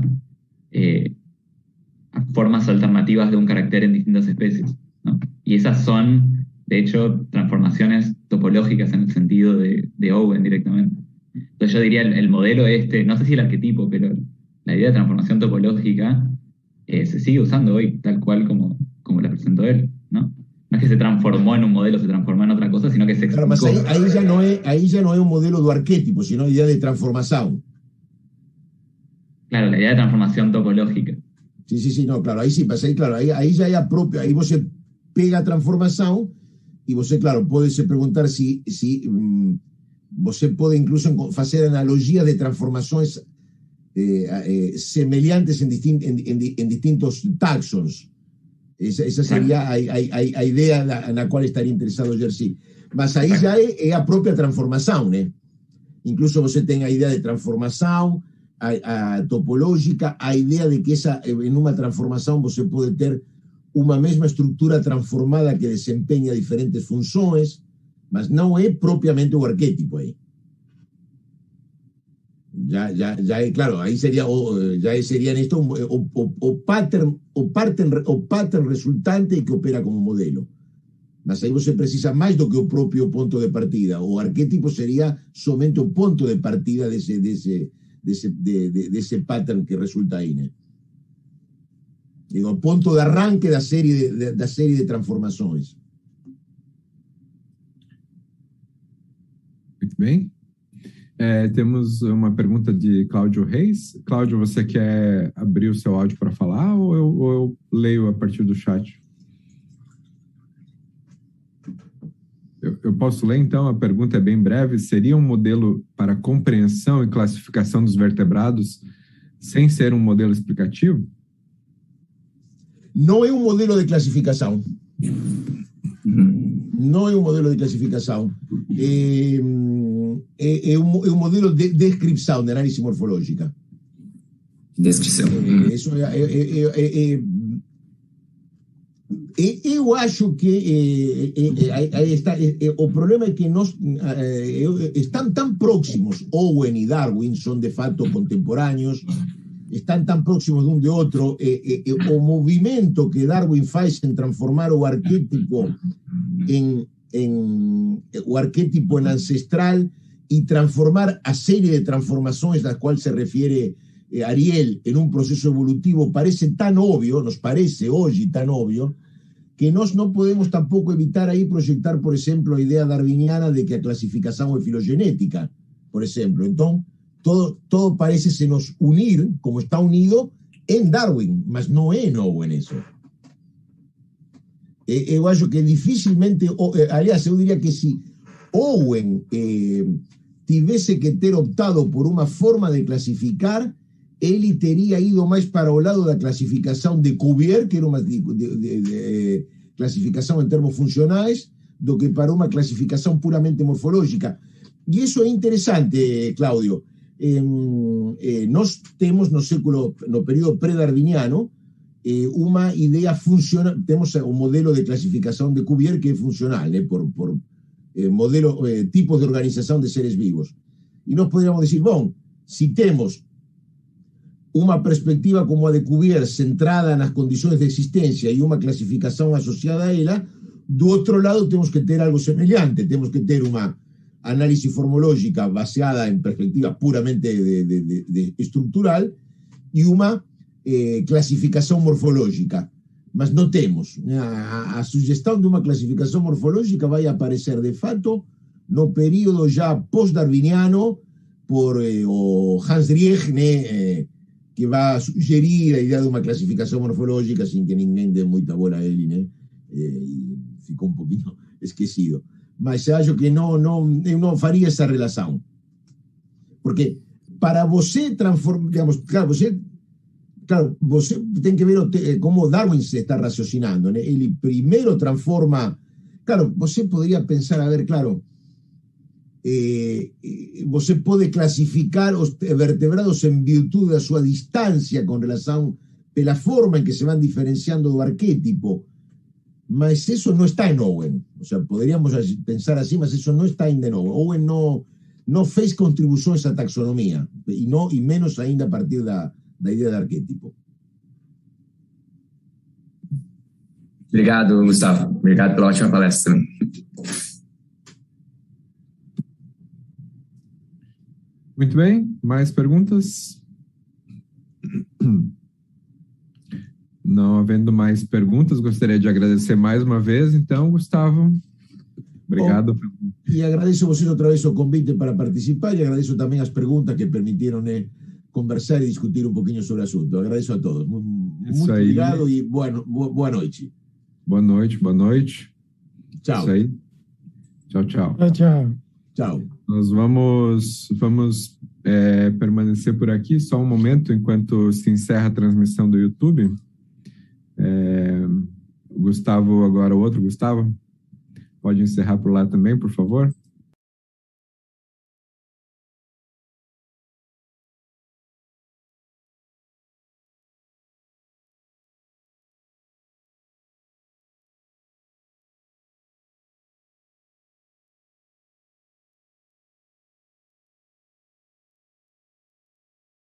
formas alternativas de un carácter en distintas especies, ¿no? Y esas son, de hecho, transformaciones topológicas en el sentido de Owen directamente. Entonces yo diría el modelo no sé si el arquetipo, pero la idea de transformación topológica se sigue usando hoy tal cual como la presentó él, ¿no? No es que se transformó en un modelo, se transformó en otra cosa, sino que se explicó. Claro, mas aí já não é um modelo do arquétipo, sino a ideia de transformação. Claro, la idea de transformación topológica. Sí, no, claro, aí sim, mas aí, claro, aí já é a própria, aí você pega a transformação e você, claro, pode se perguntar se você pode incluso fazer analogia de transformações semelhantes em distintos taxons. Esa sería a idea na qual estaría interesado Jerzy. Mas aí já é a própria transformação, né? Incluso você tem a ideia de transformação, a topológica, a ideia de que em uma transformação você pode ter uma mesma estrutura transformada que desempenha diferentes funções, mas não é propriamente o arquétipo aí. Ya, claro, ahí sería en esto o pattern resultante que opera como modelo. Mas aí você precisa mais do que o próprio ponto de partida. O arquétipo sería somente o ponto de partida desse pattern que resulta aí, né? Digo, o ponto de arranque da série de transformações. Muito bem. Temos uma pergunta de Cláudio Reis. Cláudio, você quer abrir o seu áudio para falar ou eu leio a partir do chat? Eu posso ler, então? A pergunta é bem breve. Seria um modelo para compreensão e classificação dos vertebrados sem ser um modelo explicativo? Não é um modelo de classificação. Não é um modelo de classificação. É um modelo de descrição, de análise morfológica. Descrição. Eu acho que aí está, o problema é que nós estão tão próximos, Owen e Darwin são de fato contemporâneos, estão tão próximos de um de outro, o movimento que Darwin faz em transformar o arquétipo em ancestral e transformar a série de transformações das quais se refere Ariel em um processo evolutivo parece tão óbvio, nos parece hoje tão óbvio, que nós não podemos tampouco evitar aí projetar, por exemplo, a ideia darwiniana de que a classificação é filogenética, por exemplo. Então, todo parece se nos unir, como está unido, em Darwin, mas não é em Owen isso. Eu acho que dificilmente, aliás, eu diria que se Owen tivesse que ter optado por uma forma de classificar, ele teria ido mais para o lado da classificação de Cuvier, que era uma classificação em termos funcionais, do que para uma classificação puramente morfológica. E isso é interessante, Cláudio. Nós temos no período pré-darwiniano, uma ideia funcional, temos o modelo de classificação de Cuvier que é funcional, por modelo, tipos de organização de seres vivos. E nós poderíamos dizer, bom, se temos uma perspectiva como a de Cuvier centrada nas condições de existência e uma classificação associada a ela, do outro lado temos que ter algo semelhante, temos que ter uma análise formológica baseada em perspectiva puramente estrutural e uma classificação morfológica. Mas não temos. A sugestão de uma classificação morfológica vai aparecer, de fato, no período já pós-darwiniano, por o Hans Riech, né, que vai sugerir a ideia de uma classificação morfológica, sem que ninguém dê muita bola a ele, né? E ficou um pouquinho esquecido. Mas acho que eu não faria essa relação. Porque para você transformar, digamos, claro, você tem que ver como Darwin se está raciocinando, né? Ele primeiro transforma. Claro, você poderia pensar, a ver, claro, você pode classificar os vertebrados em virtude da sua distância com relação, pela forma em que se vão diferenciando do arquétipo. Mas isso não está em Owen. O sea, poderíamos pensar assim, mas isso não está ainda em Owen. Owen não fez contribuições à taxonomia, e menos ainda a partir da ideia de arquétipo. Obrigado, Gustavo. Obrigado pela ótima palestra. Muito bem, mais perguntas? Não havendo mais perguntas, gostaria de agradecer mais uma vez, então, Gustavo. Obrigado. E agradeço a vocês outra vez o convite para participar e agradeço também as perguntas que permitiram conversar e discutir um pouquinho sobre o assunto. Agradeço a todos. Muito obrigado e boa noite. Boa noite, boa noite. Tchau. Isso aí. Tchau, tchau. Tchau. Tchau. Nós vamos permanecer por aqui só um momento enquanto se encerra a transmissão do YouTube. O Gustavo, agora o outro Gustavo, pode encerrar por lá também, por favor?